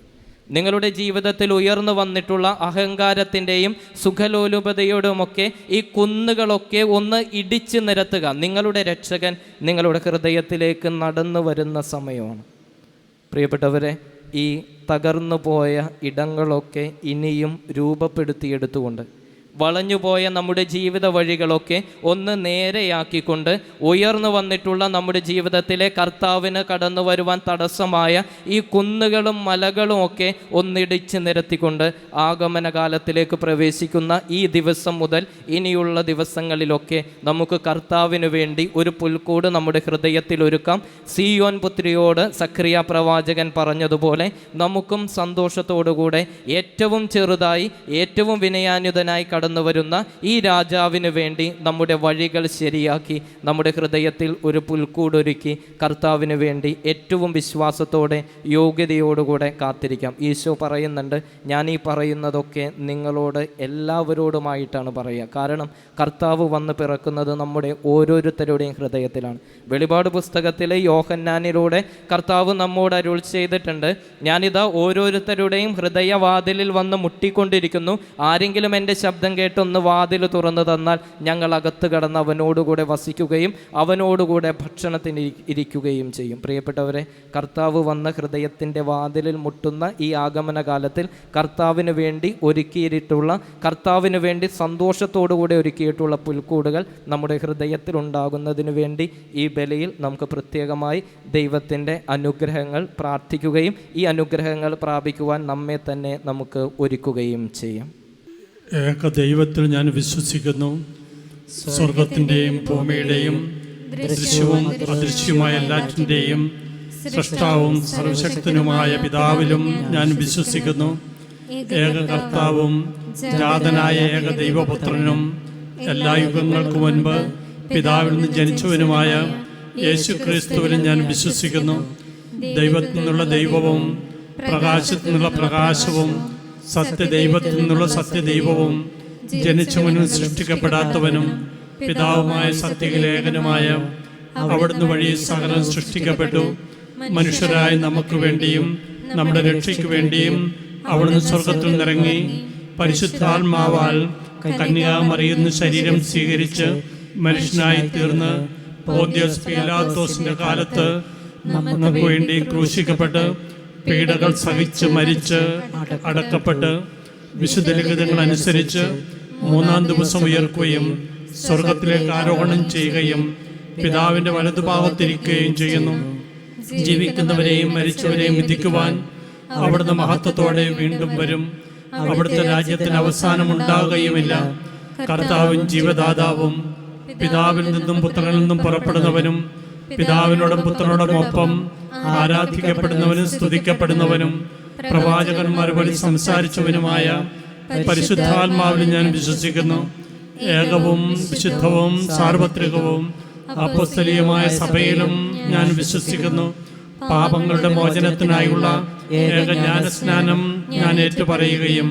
നിങ്ങളുടെ ജീവിതത്തിൽ ഉയർന്നു വന്നിട്ടുള്ള അഹങ്കാരത്തിൻ്റെയും സുഖലോലുപതയുടെയുമൊക്കെ ഈ കുന്നുകളൊക്കെ ഒന്ന് ഇടിച്ചു നിരത്തുക. നിങ്ങളുടെ രക്ഷകൻ നിങ്ങളുടെ ഹൃദയത്തിലേക്ക് നടന്നു വരുന്ന സമയമാണ്. പ്രിയപ്പെട്ടവരെ, ഈ തകർന്നു പോയ ഇടങ്ങളൊക്കെ ഇനിയും രൂപപ്പെടുത്തിയെടുത്തുകൊണ്ട് വളഞ്ഞുപോയ നമ്മുടെ ജീവിത വഴികളൊക്കെ ഒന്ന് നേരെയാക്കിക്കൊണ്ട് ഉയർന്നു വന്നിട്ടുള്ള നമ്മുടെ ജീവിതത്തിലെ കർത്താവിന് കടന്നു വരുവാൻ തടസ്സമായ ഈ കുന്നുകളും മലകളും ഒക്കെ ഒന്നിടിച്ച് നിരത്തിക്കൊണ്ട് ആഗമനകാലത്തിലേക്ക് പ്രവേശിക്കുന്ന ഈ ദിവസം മുതൽ ഇനിയുള്ള ദിവസങ്ങളിലൊക്കെ നമുക്ക് കർത്താവിന് വേണ്ടി ഒരു പുൽക്കൂട് നമ്മുടെ ഹൃദയത്തിൽ ഒരുക്കാം. സിയോൻ പുത്രിയോട് സഖറിയ പ്രവാചകൻ പറഞ്ഞതുപോലെ നമുക്കും സന്തോഷത്തോടുകൂടെ ഏറ്റവും ചെറുതായി ഏറ്റവും വിനയാന്യുതനായി കടന്നു വരുന്ന ഈ രാജാവിന് വേണ്ടി നമ്മുടെ വഴികൾ ശരിയാക്കി നമ്മുടെ ഹൃദയത്തിൽ ഒരു പുൽക്കൂടൊരുക്കി കർത്താവിന് വേണ്ടി ഏറ്റവും വിശ്വാസത്തോടെ യോഗ്യതയോടുകൂടെ കാത്തിരിക്കാം. ഈശോ പറയുന്നുണ്ട്, ഞാൻ ഈ പറയുന്നതൊക്കെ നിങ്ങളോട് എല്ലാവരോടുമായിട്ടാണ് പറയുക. കാരണം കർത്താവ് വന്ന് പിറക്കുന്നത് നമ്മുടെ ഓരോരുത്തരുടെയും ഹൃദയത്തിലാണ്. വെളിപാട് പുസ്തകത്തിലെ യോഹന്നാനിലൂടെ കർത്താവ് നമ്മോട് അരുൾ ചെയ്തിട്ടുണ്ട്, ഞാനിതാ ഓരോരുത്തരുടെയും ഹൃദയവാതിലിൽ വന്ന് മുട്ടിക്കൊണ്ടിരിക്കുന്നു. ആരെങ്കിലും എൻ്റെ ശബ്ദം കേട്ടൊന്ന് വാതിൽ തുറന്നു തന്നാൽ ഞങ്ങൾ അകത്ത് കടന്ന് അവനോടുകൂടെ വസിക്കുകയും അവനോടുകൂടെ ഭക്ഷണത്തിന് ഇരിക്കുകയും ചെയ്യും. പ്രിയപ്പെട്ടവരെ, കർത്താവ് വന്ന ഹൃദയത്തിൻ്റെ വാതിലിൽ മുട്ടുന്ന ഈ ആഗമന കാലത്തിൽ കർത്താവിന് വേണ്ടി ഒരുക്കിയിട്ടുള്ള, കർത്താവിന് വേണ്ടി സന്തോഷത്തോടുകൂടെ ഒരുക്കിയിട്ടുള്ള പുൽക്കൂടുകൾ നമ്മുടെ ഹൃദയത്തിൽ ഉണ്ടാകുന്നതിന് വേണ്ടി ഈ ബലിയിൽ നമുക്ക് പ്രത്യേകമായി ദൈവത്തിൻ്റെ അനുഗ്രഹങ്ങൾ പ്രാർത്ഥിക്കുകയും ഈ അനുഗ്രഹങ്ങൾ പ്രാപിക്കുവാൻ നമ്മെ തന്നെ നമുക്ക് ഒരുക്കുകയും ചെയ്യാം. ഏക ദൈവത്തിൽ ഞാൻ വിശ്വസിക്കുന്നു. സ്വർഗത്തിൻ്റെയും ഭൂമിയുടെയും ദൃശ്യവും അദൃശ്യവുമായ എല്ലാറ്റിൻ്റെയും സൃഷ്ടാവും സർവശക്തനുമായ പിതാവിലും ഞാൻ വിശ്വസിക്കുന്നു. ഏക കർത്താവും ജാതനായ ഏക ദൈവപുത്രനും എല്ലാ യുഗങ്ങൾക്കു മുൻപ് പിതാവിൽ നിന്ന് ജനിച്ചവനുമായ യേശു ക്രിസ്തുവിലും ഞാൻ വിശ്വസിക്കുന്നു. ദൈവത്തിൽ നിന്നുള്ള ദൈവവും പ്രകാശത്തിൽ നിന്നുള്ള പ്രകാശവും സത്യദൈവത്തിൽ നിന്നുള്ള സത്യദൈവവും ജനിച്ചവനും സൃഷ്ടിക്കപ്പെടാത്തവനും പിതാവുമായ സത്യലേഖനുമായ അവിടുന്ന് വഴി സകലം സൃഷ്ടിക്കപ്പെട്ടു. മനുഷ്യരായ നമുക്ക് വേണ്ടിയും നമ്മുടെ രക്ഷയ്ക്ക് വേണ്ടിയും അവിടുന്ന് സ്വർഗത്തിൽ നിന്നിറങ്ങി പരിശുദ്ധാത്മാവാൽ കന്യാമറിയുന്ന ശരീരം സ്വീകരിച്ച് മനുഷ്യനായി തീർന്ന് പോന്തിയോസ് പീലാത്തോസിന്റെ കാലത്ത് നമുക്ക് വേണ്ടി ക്രൂശിക്കപ്പെട്ട് പീഡകൾ സഹിച്ച് മരിച്ച് അടക്കപ്പെട്ട് വിശുദ്ധ ലിഖിതങ്ങൾ അനുസരിച്ച് മൂന്നാം ദിവസം ഉയർക്കുകയും സ്വർഗത്തിലേക്ക് ആരോഹണം ചെയ്യുകയും പിതാവിന്റെ വലതുഭാഗത്തിരിക്കുകയും ചെയ്യുന്നു. ജീവിക്കുന്നവരെയും മരിച്ചവരെയും വിധിക്കുവാൻ അവിടുന്ന് മഹത്വത്തോടെ വീണ്ടും വരും. അവിടുത്തെ രാജ്യത്തിന് അവസാനമുണ്ടാകുകയുമില്ല. കർത്താവും ജീവദാതാവും പിതാവിൽ നിന്നും പുത്രനിൽ നിന്നും പുറപ്പെടുന്നവനും പിതാവിനോടും പുത്രനോടും ഒപ്പം ആരാധിക്കപ്പെടുന്നവനും സ്തുതിക്കപ്പെടുന്നവനും പ്രവാചകന്മാർ വഴി സംസാരിച്ചവനുമായ പരിശുദ്ധാത്മാവിൽ ഞാൻ വിശ്വസിക്കുന്നു. ഏകവും വിശുദ്ധവും സാർവത്രികവും അപ്പോസ്തലികമായ സഭയിലും ഞാൻ വിശ്വസിക്കുന്നു. പാപങ്ങളുടെ മോചനത്തിനായുള്ള ഏക ജ്ഞാനസ്നാനം ഞാൻ ഏറ്റുപറയുകയും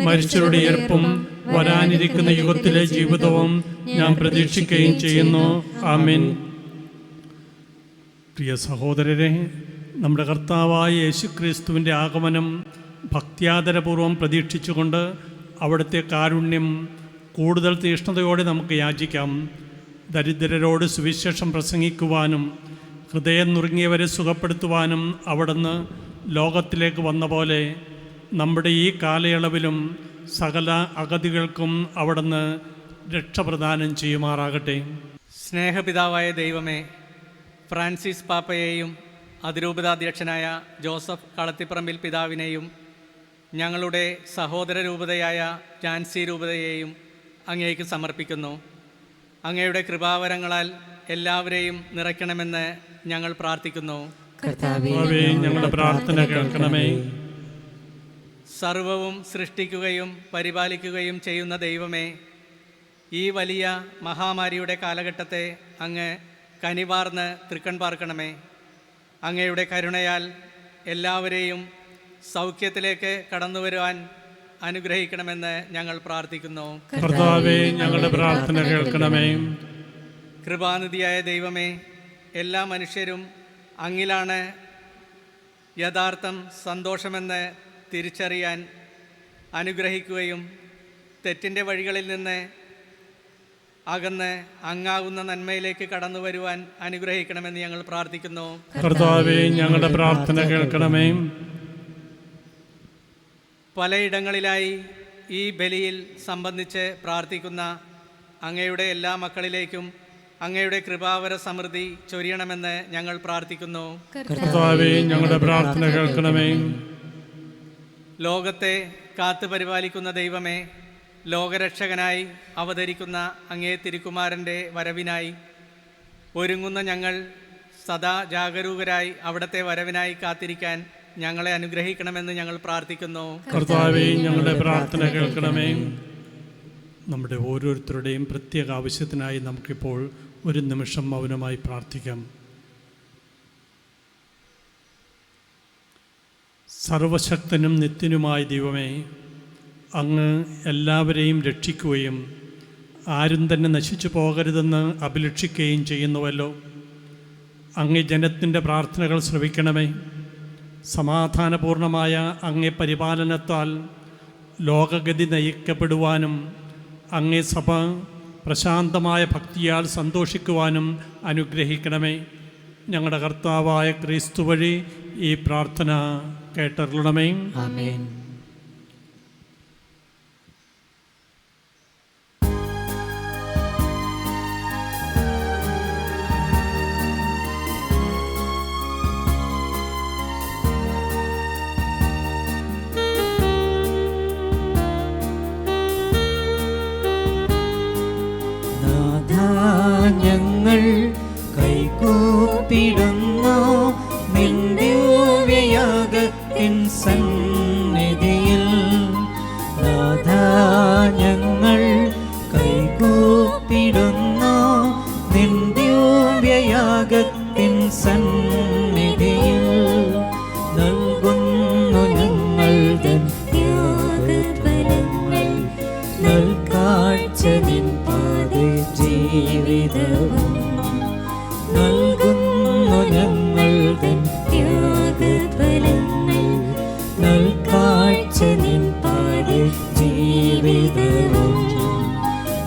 മരിച്ചവരുടെ ഉയർപ്പും വരാനിരിക്കുന്ന യുഗത്തിലെ ജീവിതവും ഞാൻ പ്രതീക്ഷിക്കുകയും ചെയ്യുന്നു. ആമേൻ. പ്രിയ സഹോദരരെ, നമ്മുടെ കർത്താവായ യേശുക്രിസ്തുവിൻ്റെ ആഗമനം ഭക്ത്യാദരപൂർവ്വം പ്രതീക്ഷിച്ചുകൊണ്ട് അവിടുത്തെ കാരുണ്യം കൂടുതൽ തീഷ്ണതയോടെ നമുക്ക് യാചിക്കാം. ദരിദ്രരോട് സുവിശേഷം പ്രസംഗിക്കുവാനും ഹൃദയം നുറുങ്ങിയവരെ സുഖപ്പെടുത്തുവാനും അവിടുന്ന് ലോകത്തിലേക്ക് വന്ന പോലെ നമ്മുടെ ഈ കാലയളവിലും സകല അഗതികൾക്കും അവിടുന്ന് രക്ഷപ്രദാനം ചെയ്യുമാറാകട്ടെ. സ്നേഹപിതാവായ ദൈവമേ, ഫ്രാൻസിസ് പാപ്പയെയും അതിരൂപതാധ്യക്ഷനായ ജോസഫ് കളത്തിപ്പറമ്പിൽ പിതാവിനെയും ഞങ്ങളുടെ സഹോദര രൂപതയായ ജാൻസി രൂപതയെയും അങ്ങേക്ക് സമർപ്പിക്കുന്നു. അങ്ങയുടെ കൃപാവരങ്ങളാൽ എല്ലാവരെയും നിറയ്ക്കണമെന്ന് ഞങ്ങൾ പ്രാർത്ഥിക്കുന്നു. കർത്താവേ, ഞങ്ങളുടെ പ്രാർത്ഥന കേൾക്കണമേ. സർവവും സൃഷ്ടിക്കുകയും പരിപാലിക്കുകയും ചെയ്യുന്ന ദൈവമേ, ഈ വലിയ മഹാമാരിയുടെ കാലഘട്ടത്തെ അങ്ങ് കനിവാർന്ന് തൃക്കൺ പാർക്കണമേ. അങ്ങയുടെ കരുണയാൽ എല്ലാവരെയും സൗഖ്യത്തിലേക്ക് കടന്നുവരുവാൻ അനുഗ്രഹിക്കണമെന്ന് ഞങ്ങൾ പ്രാർത്ഥിക്കുന്നു. കർത്താവേ, ഞങ്ങളുടെ പ്രാർത്ഥന കേൾക്കണമേ. കൃപാനിധിയായ ദൈവമേ, എല്ലാ മനുഷ്യരും അങ്ങിലാണ് യഥാർത്ഥം സന്തോഷമെന്ന് തിരിച്ചറിയാൻ അനുഗ്രഹിക്കുകയും തെറ്റിൻ്റെ വഴികളിൽ നിന്ന് അകന്ന് അങ്ങാകുന്ന നന്മയിലേക്ക് കടന്നു വരുവാൻ അനുഗ്രഹിക്കണമെന്ന് ഞങ്ങൾ പ്രാർത്ഥിക്കുന്നു. കർത്താവേ, ഞങ്ങളുടെ പ്രാർത്ഥന കേൾക്കണമേ. പലയിടങ്ങളിലായി ഈ ബലിയിൽ സംബന്ധിച്ച് പ്രാർത്ഥിക്കുന്ന അങ്ങയുടെ എല്ലാ മക്കളിലേക്കും അങ്ങയുടെ കൃപാവര സമൃദ്ധി ചൊരിയണമെന്ന് ഞങ്ങൾ പ്രാർത്ഥിക്കുന്നു. കർത്താവേ, ഞങ്ങളുടെ പ്രാർത്ഥന കേൾക്കണമേ. ലോകത്തെ കാത്തു പരിപാലിക്കുന്ന ദൈവമേ, ലോകരക്ഷകനായി അവതരിക്കുന്ന അങ്ങേ തിരുക്കുമാരൻ്റെ വരവിനായി ഒരുങ്ങുന്ന ഞങ്ങൾ സദാ ജാഗരൂകരായി അവിടുത്തെ വരവിനായി കാത്തിരിക്കാൻ ഞങ്ങളെ അനുഗ്രഹിക്കണമെന്ന് ഞങ്ങൾ പ്രാർത്ഥിക്കുന്നു. കർത്താവേ, ഞങ്ങളുടെ പ്രാർത്ഥന കേൾക്കണമേ. നമ്മുടെ ഓരോരുത്തരുടെയും പ്രത്യേക ആവശ്യത്തിനായി നമുക്കിപ്പോൾ ഒരു നിമിഷം മൗനമായി പ്രാർത്ഥിക്കാം. സർവശക്തനും നിത്യനുമായ ദൈവമേ, അങ്ങ് എല്ലാവരെയും രക്ഷിക്കുകയും ആരും തന്നെ നശിച്ചു പോകരുതെന്ന് അഭിലഷിക്കുകയും ചെയ്യുന്നുവല്ലോ. അങ്ങേ ജനത്തിൻ്റെ പ്രാർത്ഥനകൾ ശ്രവിക്കണമേ. സമാധാനപൂർണമായ അങ്ങേ പരിപാലനത്താൽ ലോകഗതി നയിക്കപ്പെടുവാനും അങ്ങേ സഭ പ്രശാന്തമായ ഭക്തിയാൽ സന്തോഷിക്കുവാനും അനുഗ്രഹിക്കണമേ. ഞങ്ങളുടെ കർത്താവായ ക്രിസ്തു വഴി ഈ പ്രാർത്ഥന കേട്ടരുളണമേ. ആമേൻ. ഞങ്ങൾ കൈകൂപ്പിടുന്നു നിന്റെ ദിവ്യയാഗത്തിൻ സന്നിധിയിൽ. നാഥാ, ഞങ്ങൾ കൈകൂപ്പിടുന്നു നിന്റെ ദിവ്യയാഗത്തിൻ സന്നിധിയിൽ. നൽകുന്നു ഞങ്ങൾ തൻ ത്യാഗഫലങ്ങൾ, നൽകാഴ്ച നിൻ പാതേ ജീവിതവും. നൽകുന്നു ഞങ്ങൾ തൻ ത്യാഗഫലങ്ങൾ, നൽകാഴ്ച നിൻ പാതേ ജീവിതവും.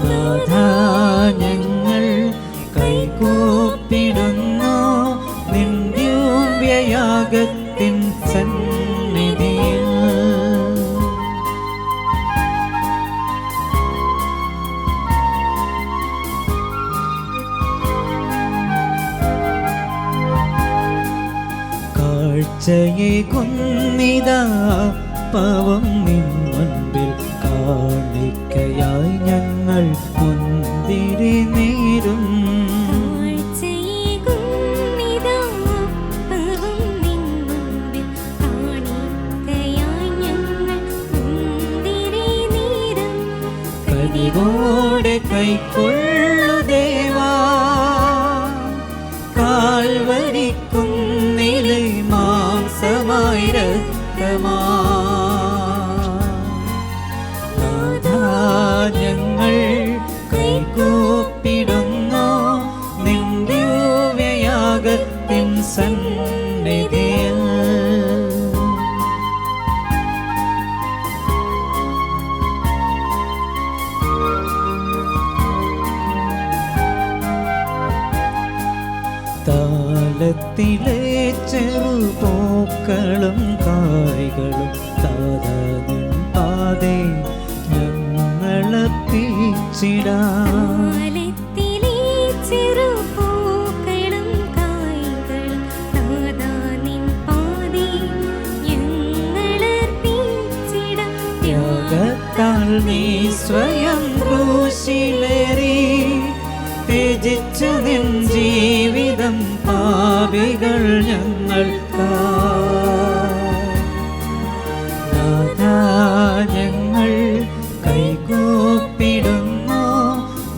നാഥാ, ഞങ്ങൾ കൈകൂപ്പിടുന്നു നിൻ ദിവ്യയാഗത്തിൻ സന്നിധിയിൽ. കാഴ്ചയേകുന്നിതാ പാവം നിൻ മുൻപിൽ കാണിക്കയായി ഞങ്ങൾ മുന്തിരി നേരും. കനിവോടെ കൈക്കൊള്ളു ദേവാ, കാൽവരിക്കുന്നിലെ മാംസമായി രക്തമാ. നാഥാ, ഞങ്ങൾ കൈകൂപ്പിടുന്നു നിന്റെ ദിവ്യയാഗത്തിൻ സന്നിധിയിൽ. താലത്തിലെ ചെറുപൂക്കളും കായ്കളും താതാ നിൻ പാതേ ഞങ്ങളർപ്പിച്ചിടാം. നീ സ്വയം ക്രൂശിലേറി ത്യജിച്ചു നിൻ ജീവിതം പാപികൾ ഞങ്ങൾക്കായി. നാഥാ, ഞങ്ങൾ കൈകൂപ്പിടുന്നു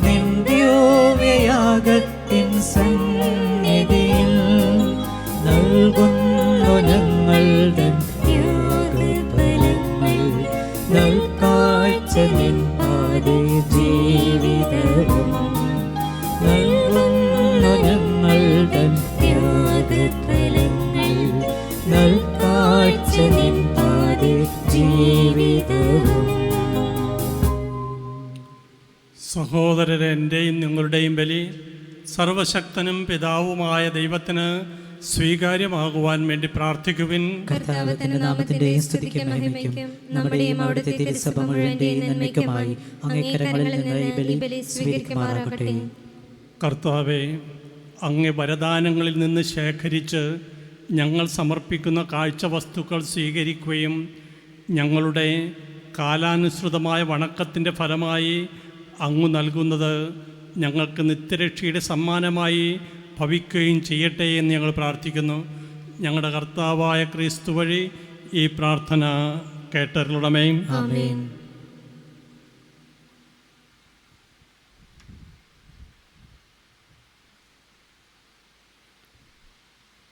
നിൻ ദിവ്യയാഗത്തിൻ സന്നിധിയിൽ. നൽകുന്നു ഞങ്ങളുടെ യാഗഫലങ്ങൾ, നൽകാഴ്ച നിൻ പാതേ ജീവിതവും. നൽകുന്നു ഞങ്ങളുടെ യാഗഫലങ്ങൾ, നൽകാഴ്ച നിൻ പാതേ ജീവിതവും. സഹോദരരെ, എൻ്റെയും നിങ്ങളുടെയും ബലി സർവശക്തനും പിതാവുമായ ദൈവത്തിന് സ്വീകാര്യമാകുവാൻ വേണ്ടി പ്രാർത്ഥിക്കുവിൻ. കർത്താവ് തന്റെ നാമത്തിന്റെ സ്തുതിക്കും മഹിമയ്ക്കും നമ്മുടെയും അവിടുത്തെ തിരുസഭ മുഴുവന്റെയും നന്മയ്ക്കുമായി അങ്ങേ കരങ്ങളിൽ നിന്ന് ഈ ബലി സ്വീകരിക്കുമാറാകട്ടെ. കർത്താവെ, അങ്ങേ വരദാനങ്ങളിൽ നിന്ന് ശേഖരിച്ച് ഞങ്ങൾ സമർപ്പിക്കുന്ന കാഴ്ചവസ്തുക്കൾ സ്വീകരിക്കുകയും ഞങ്ങളുടെ കാലാനുസൃതമായ വണക്കത്തിൻ്റെ ഫലമായി അങ്ങ് നൽകുന്നത് ഞങ്ങൾക്ക് നിത്യരക്ഷയുടെ സമ്മാനമായി ഭവിക്കുകയും ചെയ്യട്ടെ എന്ന് ഞങ്ങൾ പ്രാർത്ഥിക്കുന്നു. ഞങ്ങളുടെ കർത്താവായ ക്രിസ്തു വഴി ഈ പ്രാർത്ഥന കേട്ടരുളണമേ. ആമേൻ.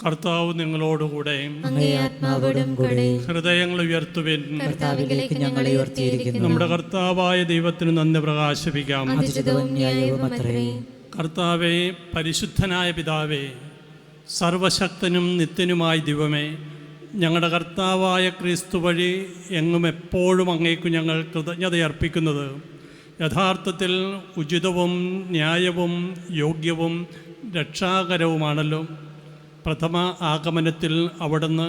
കർത്താവ് നിങ്ങളോടുകൂടെ. അങ്ങേ ആത്മാവോടും കൂടെ. ഹൃദയങ്ങൾ ഉയർത്തുവിൻ. കർത്താവിലേക്ക് ഞങ്ങളെ ഉയർത്തിയിരിക്കുന്നു. നമ്മുടെ കർത്താവായ ദൈവത്തിന് നന്ദി പ്രകാശിപ്പിക്കാം. ഉചിതവും ന്യായവും അത്രേ. കർത്താവേ, പരിശുദ്ധനായ പിതാവേ, സർവശക്തനും നിത്യനുമായ ദൈവമേ, ഞങ്ങളുടെ കർത്താവായ ക്രിസ്തു വഴി എങ്ങും എപ്പോഴും അങ്ങേക്കു ഞങ്ങൾ കൃതജ്ഞതയർപ്പിക്കുന്നത് യഥാർത്ഥത്തിൽ ഉചിതവും ന്യായവും യോഗ്യവും രക്ഷാകരവുമാണല്ലോ. പ്രഥമ ആഗമനത്തിൽ അവിടുന്ന്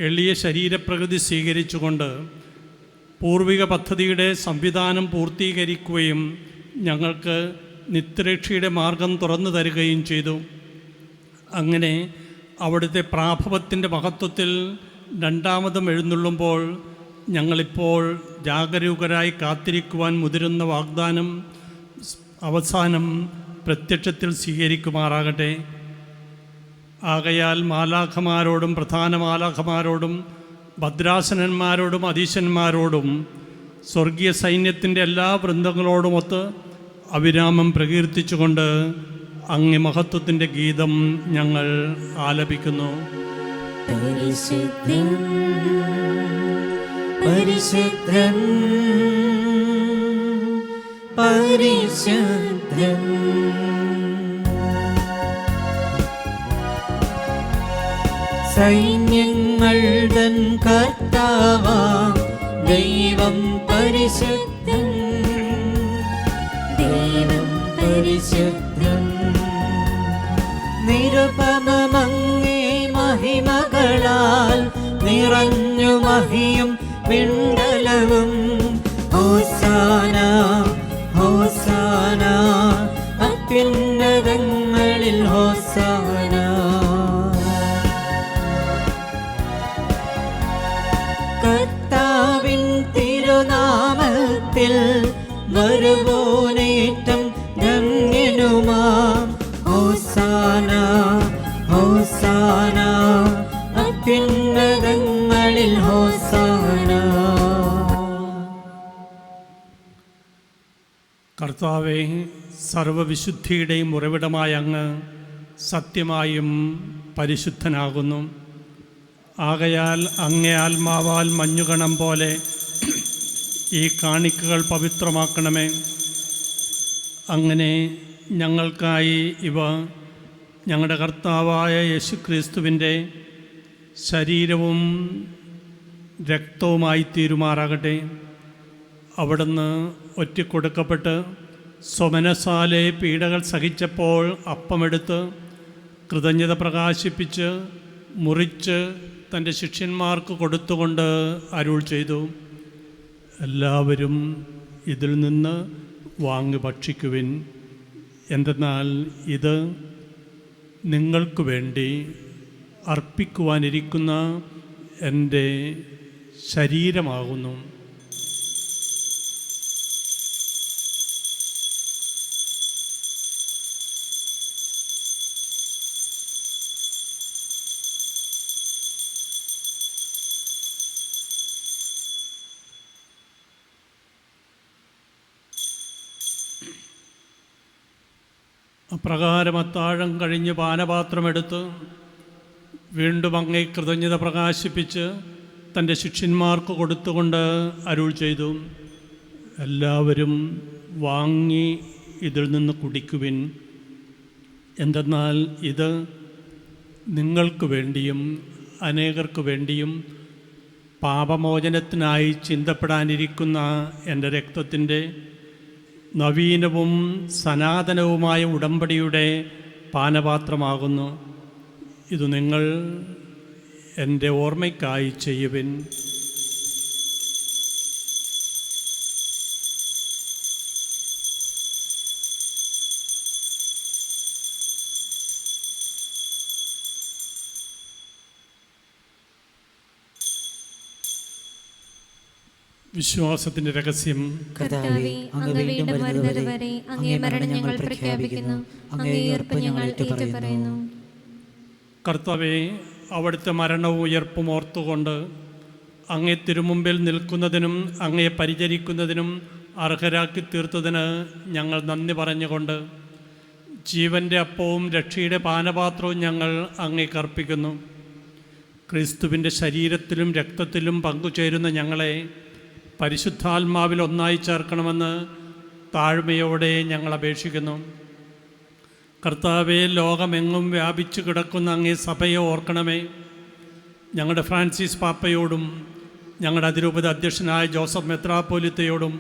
എളിയ ശരീരപ്രകൃതി സ്വീകരിച്ചുകൊണ്ട് പൂർവിക പദ്ധതിയുടെ സംവിധാനം പൂർത്തീകരിക്കുകയും ഞങ്ങൾക്ക് നിത്യരക്ഷയുടെ മാർഗം തുറന്നു തരികയും ചെയ്തു. അങ്ങനെ അവിടുത്തെ പ്രാഭവത്തിൻ്റെ മഹത്വത്തിൽ രണ്ടാമതും എഴുന്നള്ളുമ്പോൾ ഞങ്ങളിപ്പോൾ ജാഗരൂകരായി കാത്തിരിക്കുവാൻ മുതിരുന്ന വാഗ്ദാനം അവസാനം പ്രത്യക്ഷത്തിൽ സ്വീകരിക്കുമാറാകട്ടെ. ആകയാൽ മാലാഖമാരോടും പ്രധാന മാലാഖമാരോടും ഭദ്രാസനന്മാരോടും അധീശന്മാരോടും സ്വർഗീയ സൈന്യത്തിൻ്റെ എല്ലാ വൃന്ദങ്ങളോടുമൊത്ത് അവിരാമം പ്രകീർത്തിച്ചുകൊണ്ട് അങ്ങേ മഹത്വത്തിൻ്റെ ഗീതം ഞങ്ങൾ ആലപിക്കുന്നു. പരിശുദ്ധൻ പരിശുദ്ധൻ പരിശുദ്ധൻ സൈന്യങ്ങളുടെ കർത്താവാം ദൈവം പരിശുദ്ധൻ, ദൈവം പരിശുദ്ധൻ. നിരുപമമങ്ങേ മഹിമകളാൽ നിറഞ്ഞു മഹിയും വിണ്ടലവും. ഹോസാന ഹോസാന അത്യുന്നതങ്ങളിൽ ഹോസാന. കർത്താവിൻ തിരുനാമത്തിൽ വരുവോനേറ്റം ധന്യനുമാം. ഹോസാന ഹോസാന അത്യുന്നതങ്ങളിൽ ഹോസാന. കർത്താവെ, സർവവിശുദ്ധിയുടെയും ഉറവിടമായ അങ്ങ് സത്യമായും പരിശുദ്ധനാകുന്നു. ആകയാൽ അങ്ങേ ആത്മാവാൽ മഞ്ഞുകണം പോലെ ഈ കാണിക്കകൾ പവിത്രമാക്കണമേ. അങ്ങനെ ഞങ്ങൾക്കായി ഇവ ഞങ്ങളുടെ കർത്താവായ യേശുക്രിസ്തുവിൻ്റെ ശരീരവും രക്തവുമായി തീരുമാറാകട്ടെ. അവിടുന്ന് ഒറ്റിക്കൊടുക്കപ്പെട്ട് സ്വമനസാലെ പീഡകൾ സഹിച്ചപ്പോൾ അപ്പമെടുത്ത് കൃതജ്ഞത പ്രകാശിപ്പിച്ച് മുറിച്ച് തൻ്റെ ശിഷ്യന്മാർക്ക് കൊടുത്തുകൊണ്ട് അരുൾ ചെയ്തു, എല്ലാവരും ഇതിൽ നിന്ന് വാങ്ങി ഭക്ഷിക്കുവിൻ. എന്തെന്നാൽ ഇത് നിങ്ങൾക്ക് വേണ്ടി അർപ്പിക്കുവാനിരിക്കുന്ന എൻ്റെ ശരീരമാകുന്നു. അപ്രകാരം അത്താഴം കഴിഞ്ഞ് പാനപാത്രമെടുത്ത് വീണ്ടും അങ്ങേ കൃതജ്ഞത പ്രകാശിപ്പിച്ച് തൻ്റെ ശിഷ്യന്മാർക്ക് കൊടുത്തുകൊണ്ട് അരുൾ ചെയ്തു, എല്ലാവരും വാങ്ങി ഇതിൽ നിന്ന് കുടിക്കുവിൻ. എന്തെന്നാൽ ഇത് നിങ്ങൾക്ക് വേണ്ടിയും അനേകർക്ക് വേണ്ടിയും പാപമോചനത്തിനായി ചിന്തപ്പെടാനിരിക്കുന്ന എൻ്റെ രക്തത്തിൻ്റെ നവീനവും സനാതനവുമായ ഉടമ്പടിയുടെ പാനപാത്രമാകുന്നു. ഇത് നിങ്ങൾ എൻ്റെ ഓർമ്മയ്ക്കായി ചെയ്യുവിൻ. വിശ്വാസത്തിൻ്റെ രഹസ്യം. കർത്താവേ, അങ്ങ് വീണ്ടും വരുന്നത് വരെ അങ്ങേ മരണം ഞങ്ങൾ പ്രഖ്യാപിക്കുന്നു, അങ്ങേ ഉയർപ്പ് ഞങ്ങൾ ഏറ്റുപറയുന്നു. കർത്താവേ, അവിടുത്തെ മരണവും ഉയർപ്പും ഓർത്തുകൊണ്ട് അങ്ങേ തിരുമുമ്പിൽ നിൽക്കുന്നതിനും അങ്ങയെ പരിചരിക്കുന്നതിനും അർഹരാക്കി തീർത്തതിന് ഞങ്ങൾ നന്ദി പറഞ്ഞുകൊണ്ട് ജീവൻ്റെ അപ്പവും രക്ഷയുടെ പാനപാത്രവും ഞങ്ങൾ അങ്ങേക്ക് അർപ്പിക്കുന്നു. ക്രിസ്തുവിൻ്റെ ശരീരത്തിലും രക്തത്തിലും പങ്കുചേരുന്ന ഞങ്ങളെ പരിശുദ്ധാത്മാവിൽ ഒന്നായി ചേർക്കണമെന്ന് താഴ്മയോടെ ഞങ്ങൾ അപേക്ഷിക്കുന്നു. കർത്താവേ, ലോകമെങ്ങും വ്യാപിച്ചു കിടക്കുന്ന അങ്ങേ സഭയെ ഓർക്കണമേ. ഞങ്ങളുടെ ഫ്രാൻസിസ് പാപ്പയോടും ഞങ്ങളുടെ അതിരൂപത അധ്യക്ഷനായ ജോസഫ് മെത്രാപ്പോലിത്തയോടും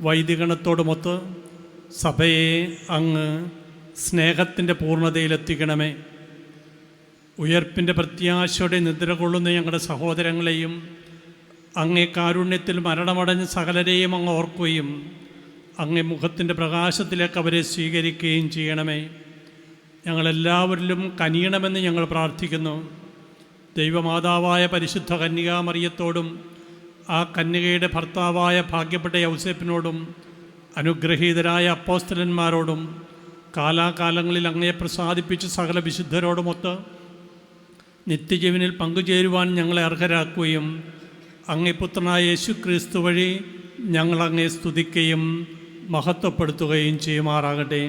വൈദികണത്തോടുമൊത്ത് സഭയെ അങ്ങ് സ്നേഹത്തിൻ്റെ പൂർണ്ണതയിലെത്തിക്കണമേ. ഉയർപ്പിൻ്റെ പ്രത്യാശയോടെ നിദ്ര കൊള്ളുന്ന ഞങ്ങളുടെ സഹോദരങ്ങളെയും അങ്ങേ കാരുണ്യത്തിൽ മരണമടഞ്ഞ സകലരെയും അങ്ങ് ഓർക്കുകയും അങ്ങേ മുഖത്തിൻ്റെ പ്രകാശത്തിലേക്ക് അവരെ സ്വീകരിക്കുകയും ചെയ്യണമേ. ഞങ്ങളെല്ലാവരിലും കനിയണമെന്ന് ഞങ്ങൾ പ്രാർത്ഥിക്കുന്നു. ദൈവമാതാവായ പരിശുദ്ധ കന്യകാമറിയത്തോടും ആ കന്യകയുടെ ഭർത്താവായ ഭാഗ്യപ്പെട്ട യൗസേപ്പിനോടും അനുഗ്രഹീതരായ അപ്പോസ്തലന്മാരോടും കാലാകാലങ്ങളിൽ അങ്ങയെ പ്രസാദിപ്പിച്ച സകല വിശുദ്ധരോടുമൊത്ത് നിത്യജീവനിൽ പങ്കുചേരുവാൻ ഞങ്ങളെ അർഹരാക്കുകയും അങ്ങേ പുത്രനായ യേശു ക്രിസ്തു വഴി ഞങ്ങളങ്ങയെ സ്തുതിക്കുകയും മഹത്വപ്പെടുത്തുകയും ചെയ്യുമാറാകട്ടെ.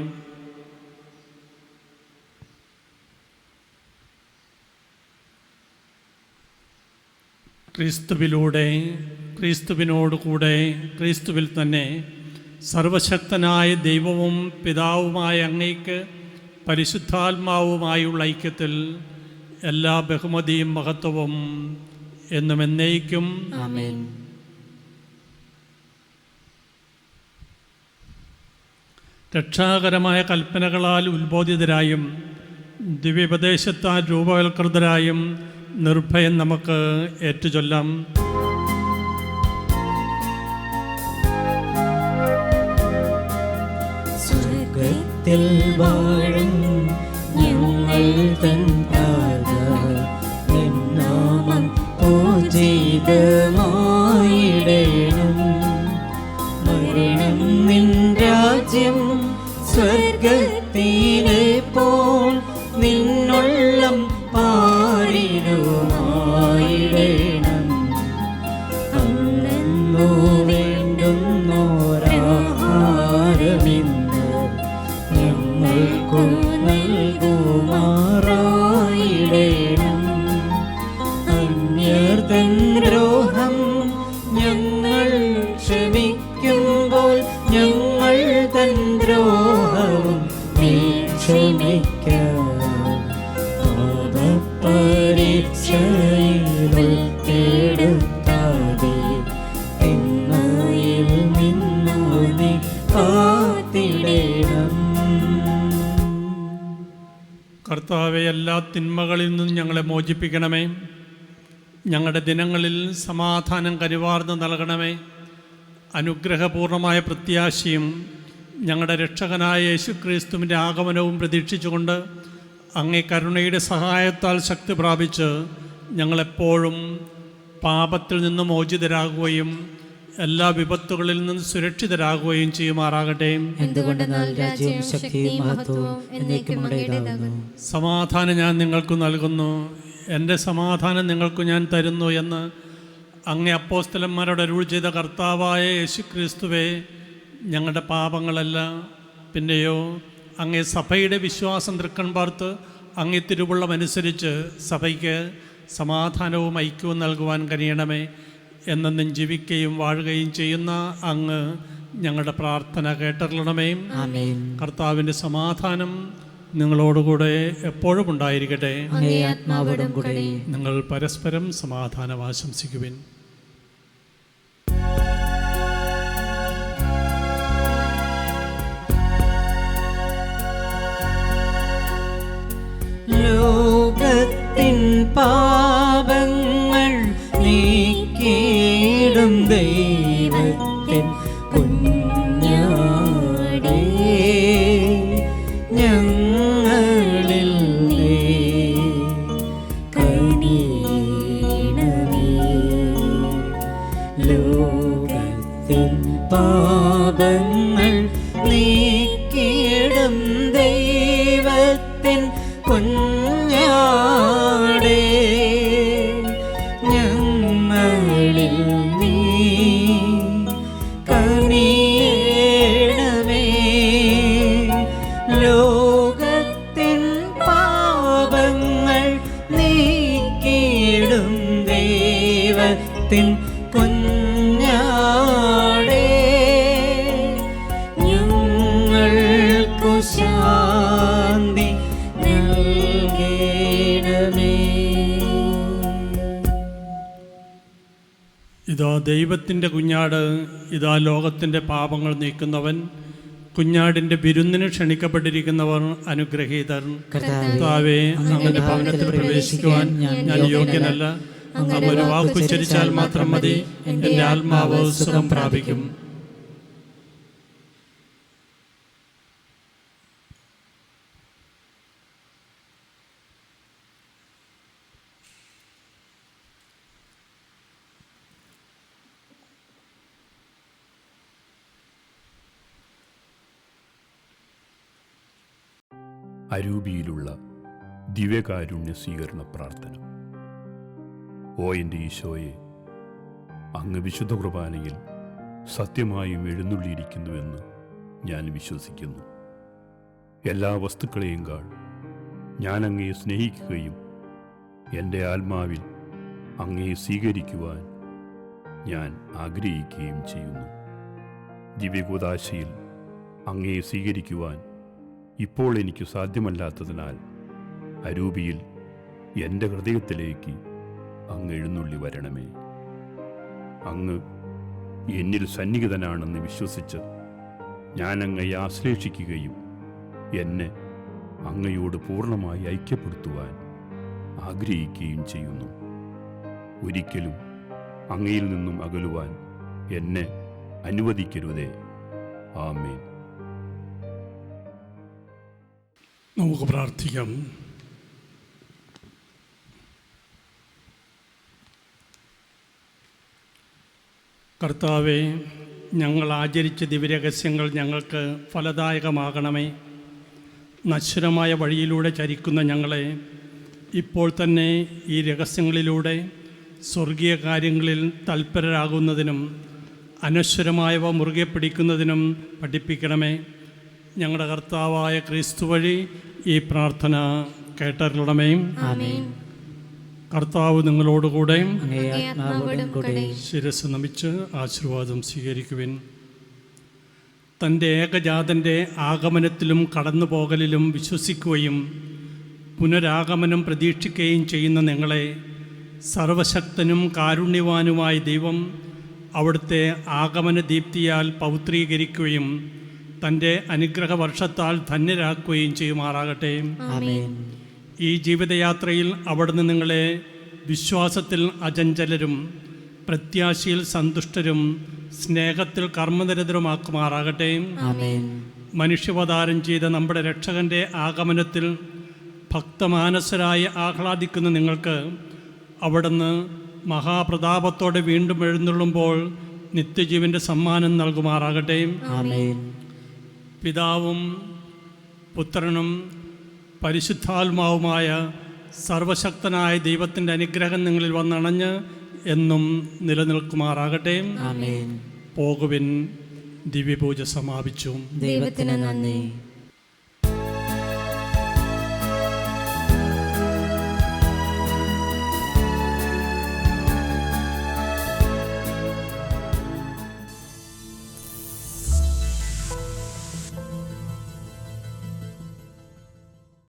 ക്രിസ്തുവിലൂടെ, ക്രിസ്തുവിനോടുകൂടെ, ക്രിസ്തുവിൽ തന്നെ സർവശക്തനായ ദൈവവും പിതാവുമായ അങ്ങേക്ക് പരിശുദ്ധാത്മാവുമായുള്ള ഐക്യത്തിൽ എല്ലാ ബഹുമതിയും മഹത്വവും എന്നും എന്നേക്കും ആമേൻ. രക്ഷാകരമായ കൽപ്പനകളാൽ ഉത്ബോധിതരായും ദിവ്യോപദേശത്താൽ രൂപവൽകൃതരായും നിർഭയം നമുക്ക് ഏറ്റുചൊല്ലാം. സ്വർഗ്ഗത്തിൽ വാഴും ഞങ്ങൾ തൻ താത, നിൻ നാമം പൂജിതമായിടേണം. മരണം നിൻ രാജ്യം സ്വർഗ്ഗത്തിലെ പോൽ നിന്നുള്ളം പാരിലുമായിടേണം. അന്നു വേണ്ടുന്നോരാഹാരമിന്ന് ഞങ്ങൾക്കു നൽകുമാറായിടേണം. അന്യർതൻ ദ്രോഹം ഞങ്ങൾ ക്ഷമിക്കുമ്പോൾ ഞങ്ങൾ തൻ ദ്രോഹവും നീ ക്ഷമിക്കാം. പരീക്ഷയിലെടുത്താതെ തിന്മയിൽ നിന്നു നീ കാത്തിടേണം. കർത്താവെ, എല്ലാ തിന്മകളിൽ നിന്നും ഞങ്ങളെ മോചിപ്പിക്കണമേ. ഞങ്ങളുടെ ദിനങ്ങളിൽ സമാധാനം കരുവാർന്ന് നൽകണമേ. അനുഗ്രഹപൂർണമായ പ്രത്യാശയും ഞങ്ങളുടെ രക്ഷകനായ യേശുക്രിസ്തുവിൻ്റെ ആഗമനവും പ്രതീക്ഷിച്ചുകൊണ്ട് അങ്ങേ കരുണയുടെ സഹായത്താൽ ശക്തി പ്രാപിച്ച് ഞങ്ങളെപ്പോഴും പാപത്തിൽ നിന്ന് മോചിതരാകുകയും എല്ലാ വിപത്തുകളിൽ നിന്ന് സുരക്ഷിതരാകുകയും ചെയ്യുമാറാകട്ടെ. എന്തുകൊണ്ടെന്നാൽ രാജ്യവും ശക്തിയും മഹത്വവും എന്നേക്കും അങ്ങയുടേതാകുന്നു. സമാധാനം ഞാൻ നിങ്ങൾക്ക് നൽകുന്നു, എൻ്റെ സമാധാനം നിങ്ങൾക്ക് ഞാൻ തരുന്നു എന്ന് അങ്ങേ അപ്പോസ്തലന്മാരോട് അരുൾ ചെയ്ത കർത്താവായ യേശുക്രിസ്തുവേ, ഞങ്ങളുടെ പാപങ്ങളല്ല പിന്നെയോ അങ്ങേ സഭയുടെ വിശ്വാസം തൃക്കൺ പാർത്ത് അങ്ങേ തിരുവുള്ളമനുസരിച്ച് സഭയ്ക്ക് സമാധാനവും ഐക്യവും നൽകുവാൻ കഴിയണമേ. എന്നെന്നും ജീവിക്കുകയും വാഴുകയും ചെയ്യുന്ന അങ്ങ് ഞങ്ങളുടെ പ്രാർത്ഥന കേട്ടറിയണമേ. ആമേൻ. കർത്താവിൻ്റെ സമാധാനം നിങ്ങളോടുകൂടെ എപ്പോഴും ഉണ്ടായിരിക്കട്ടെ. അങ്ങേ ആത്മാവോടും കൂടെ. നിങ്ങൾ പരസ്പരം സമാധാനം ആശംസിക്കുവിൻ. ലോകത്തിൻ പാപങ്ങൾ നീക്കിയിടും ദൈവത്തിൻ കുഞ്ഞാടേ, ഞങ്ങളിൽ നീ കനിയണമേ. ലോകത്തിൻ പാപങ്ങൾ നീക്കിയിടും ദൈവത്തിൻ കുഞ്ഞാടേ, ഞങ്ങളിൽ നീ കനിയണമേ. ലോകത്തിൻ പാപങ്ങൾ നീക്കിയിടും ദൈവത്തിൻ കുഞ്ഞാടേ, ഞങ്ങൾക്കു ശാന്തി നൽകണമേ. ഇതാ ദൈവത്തിൻ്റെ കുഞ്ഞാട്, ഇതാ ലോകത്തിൻ്റെ പാപങ്ങൾ നീക്കുന്നവൻ. കുഞ്ഞാടിൻ്റെ വിരുന്നിന് ക്ഷണിക്കപ്പെട്ടിരിക്കുന്നവർ അനുഗ്രഹീതർ. കർത്താവേ, അങ്ങയുടെ ഭവനത്തിൽ പ്രവേശിക്കുവാൻ ഞാൻ യോഗ്യനല്ല. അങ്ങ് ഒരു വാക്കുച്ചരിച്ചാൽ മാത്രം മതി, എൻ്റെ ആത്മാവ് സുഖം പ്രാപിക്കും. അരൂപിയിലുള്ള ദിവ്യകാരുണ്യ സ്വീകരണ പ്രാർത്ഥന. ഓ എൻ്റെ ഈശോയെ, അങ്ങ് വിശുദ്ധ കുർബാനയിൽ സത്യമായും എഴുന്നള്ളിയിരിക്കുന്നുവെന്ന് ഞാൻ വിശ്വസിക്കുന്നു. എല്ലാ വസ്തുക്കളെയും കാൾ ഞാൻ അങ്ങയെ സ്നേഹിക്കുകയും എൻ്റെ ആത്മാവിൽ അങ്ങയെ സ്വീകരിക്കുവാൻ ഞാൻ ആഗ്രഹിക്കുകയും ചെയ്യുന്നു. ദിവ്യകൂദാശയിൽ അങ്ങയെ സ്വീകരിക്കുവാൻ ഇപ്പോൾ എനിക്ക് സാധ്യമല്ലാത്തതിനാൽ അരൂപിയിൽ എൻ്റെ ഹൃദയത്തിലേക്ക് അങ്ങ് എഴുന്നള്ളി വരണമേ. അങ്ങ് എന്നിൽ സന്നിഹിതനാണെന്ന് വിശ്വസിച്ച് ഞാൻ അങ്ങയെ ആശ്ലേഷിക്കുകയും എന്നെ അങ്ങയോട് പൂർണ്ണമായി ഐക്യപ്പെടുത്തുവാൻ ആഗ്രഹിക്കുകയും ചെയ്യുന്നു. ഒരിക്കലും അങ്ങയിൽ നിന്നും അകലുവാൻ എന്നെ അനുവദിക്കരുതേ. ആമേൻ. നമുക്ക് പ്രാർത്ഥിക്കാം. കർത്താവേ, ഞങ്ങൾ ആചരിച്ച ദിവ്യരഹസ്യങ്ങൾ ഞങ്ങൾക്ക് ഫലദായകമാകണമേ. നശ്വരമായ വഴിയിലൂടെ ചരിക്കുന്ന ഞങ്ങളെ ഇപ്പോൾ തന്നെ ഈ രഹസ്യങ്ങളിലൂടെ സ്വർഗീയ കാര്യങ്ങളിൽ തൽപരരാകുന്നതിനും അനശ്വരമായവ മുറുകെ പിടിക്കുന്നതിനും പഠിപ്പിക്കണമേ. ഞങ്ങളുടെ കർത്താവായ ക്രിസ്തു വഴി ഈ പ്രാർത്ഥന കേട്ടറിയണമേ. ആമേൻ. കർത്താവ് നിങ്ങളോടുകൂടെ. അങ്ങേ ആത്മാവോടും കൂടെ. ശിരസ് നമിച്ച് ആശീർവാദം സ്വീകരിക്കുവിൻ. തൻ്റെ ഏകജാതൻ്റെ ആഗമനത്തിലും കടന്നുപോകലിലും വിശ്വസിക്കുകയും പുനരാഗമനം പ്രതീക്ഷിക്കുകയും ചെയ്യുന്ന നിങ്ങളെ സർവശക്തനും കാരുണ്യവാനുമായ ദൈവം അവിടുത്തെ ആഗമന ദീപ്തിയാൽ പൗത്രീകരിക്കുകയും തൻ്റെ അനുഗ്രഹ വർഷത്താൽ ധന്യരാക്കുകയും ചെയ്യുമാറാകട്ടെ. ആമേൻ. ഈ ജീവിതയാത്രയിൽ അവിടുന്ന് നിങ്ങളെ വിശ്വാസത്തിൽ അചഞ്ചലരും പ്രത്യാശയിൽ സന്തുഷ്ടരും സ്നേഹത്തിൽ കർമ്മനിരതരുമാക്കുമാറാകട്ടെ. ആമേൻ. മനുഷ്യാവതാരം ചെയ്ത നമ്മുടെ രക്ഷകൻ്റെ ആഗമനത്തിൽ ഭക്തമാനസരായി ആഹ്ലാദിക്കുന്ന നിങ്ങൾക്ക് അവിടുന്ന് മഹാപ്രതാപത്തോടെ വീണ്ടും എഴുന്നള്ളുമ്പോൾ നിത്യജീവൻ്റെ സമ്മാനം നൽകുമാറാകട്ടെ. ആമേൻ. പിതാവും പുത്രനും പരിശുദ്ധാത്മാവുമായ സർവശക്തനായ ദൈവത്തിൻ്റെ അനുഗ്രഹം നിങ്ങളിൽ വന്നണഞ്ഞ് എന്നും നിലനിൽക്കുമാറാകട്ടെ. ആമേൻ. പോകുവിൻ. ദിവ്യപൂജ സമാപിച്ചു. ദൈവത്തിന് നന്ദി.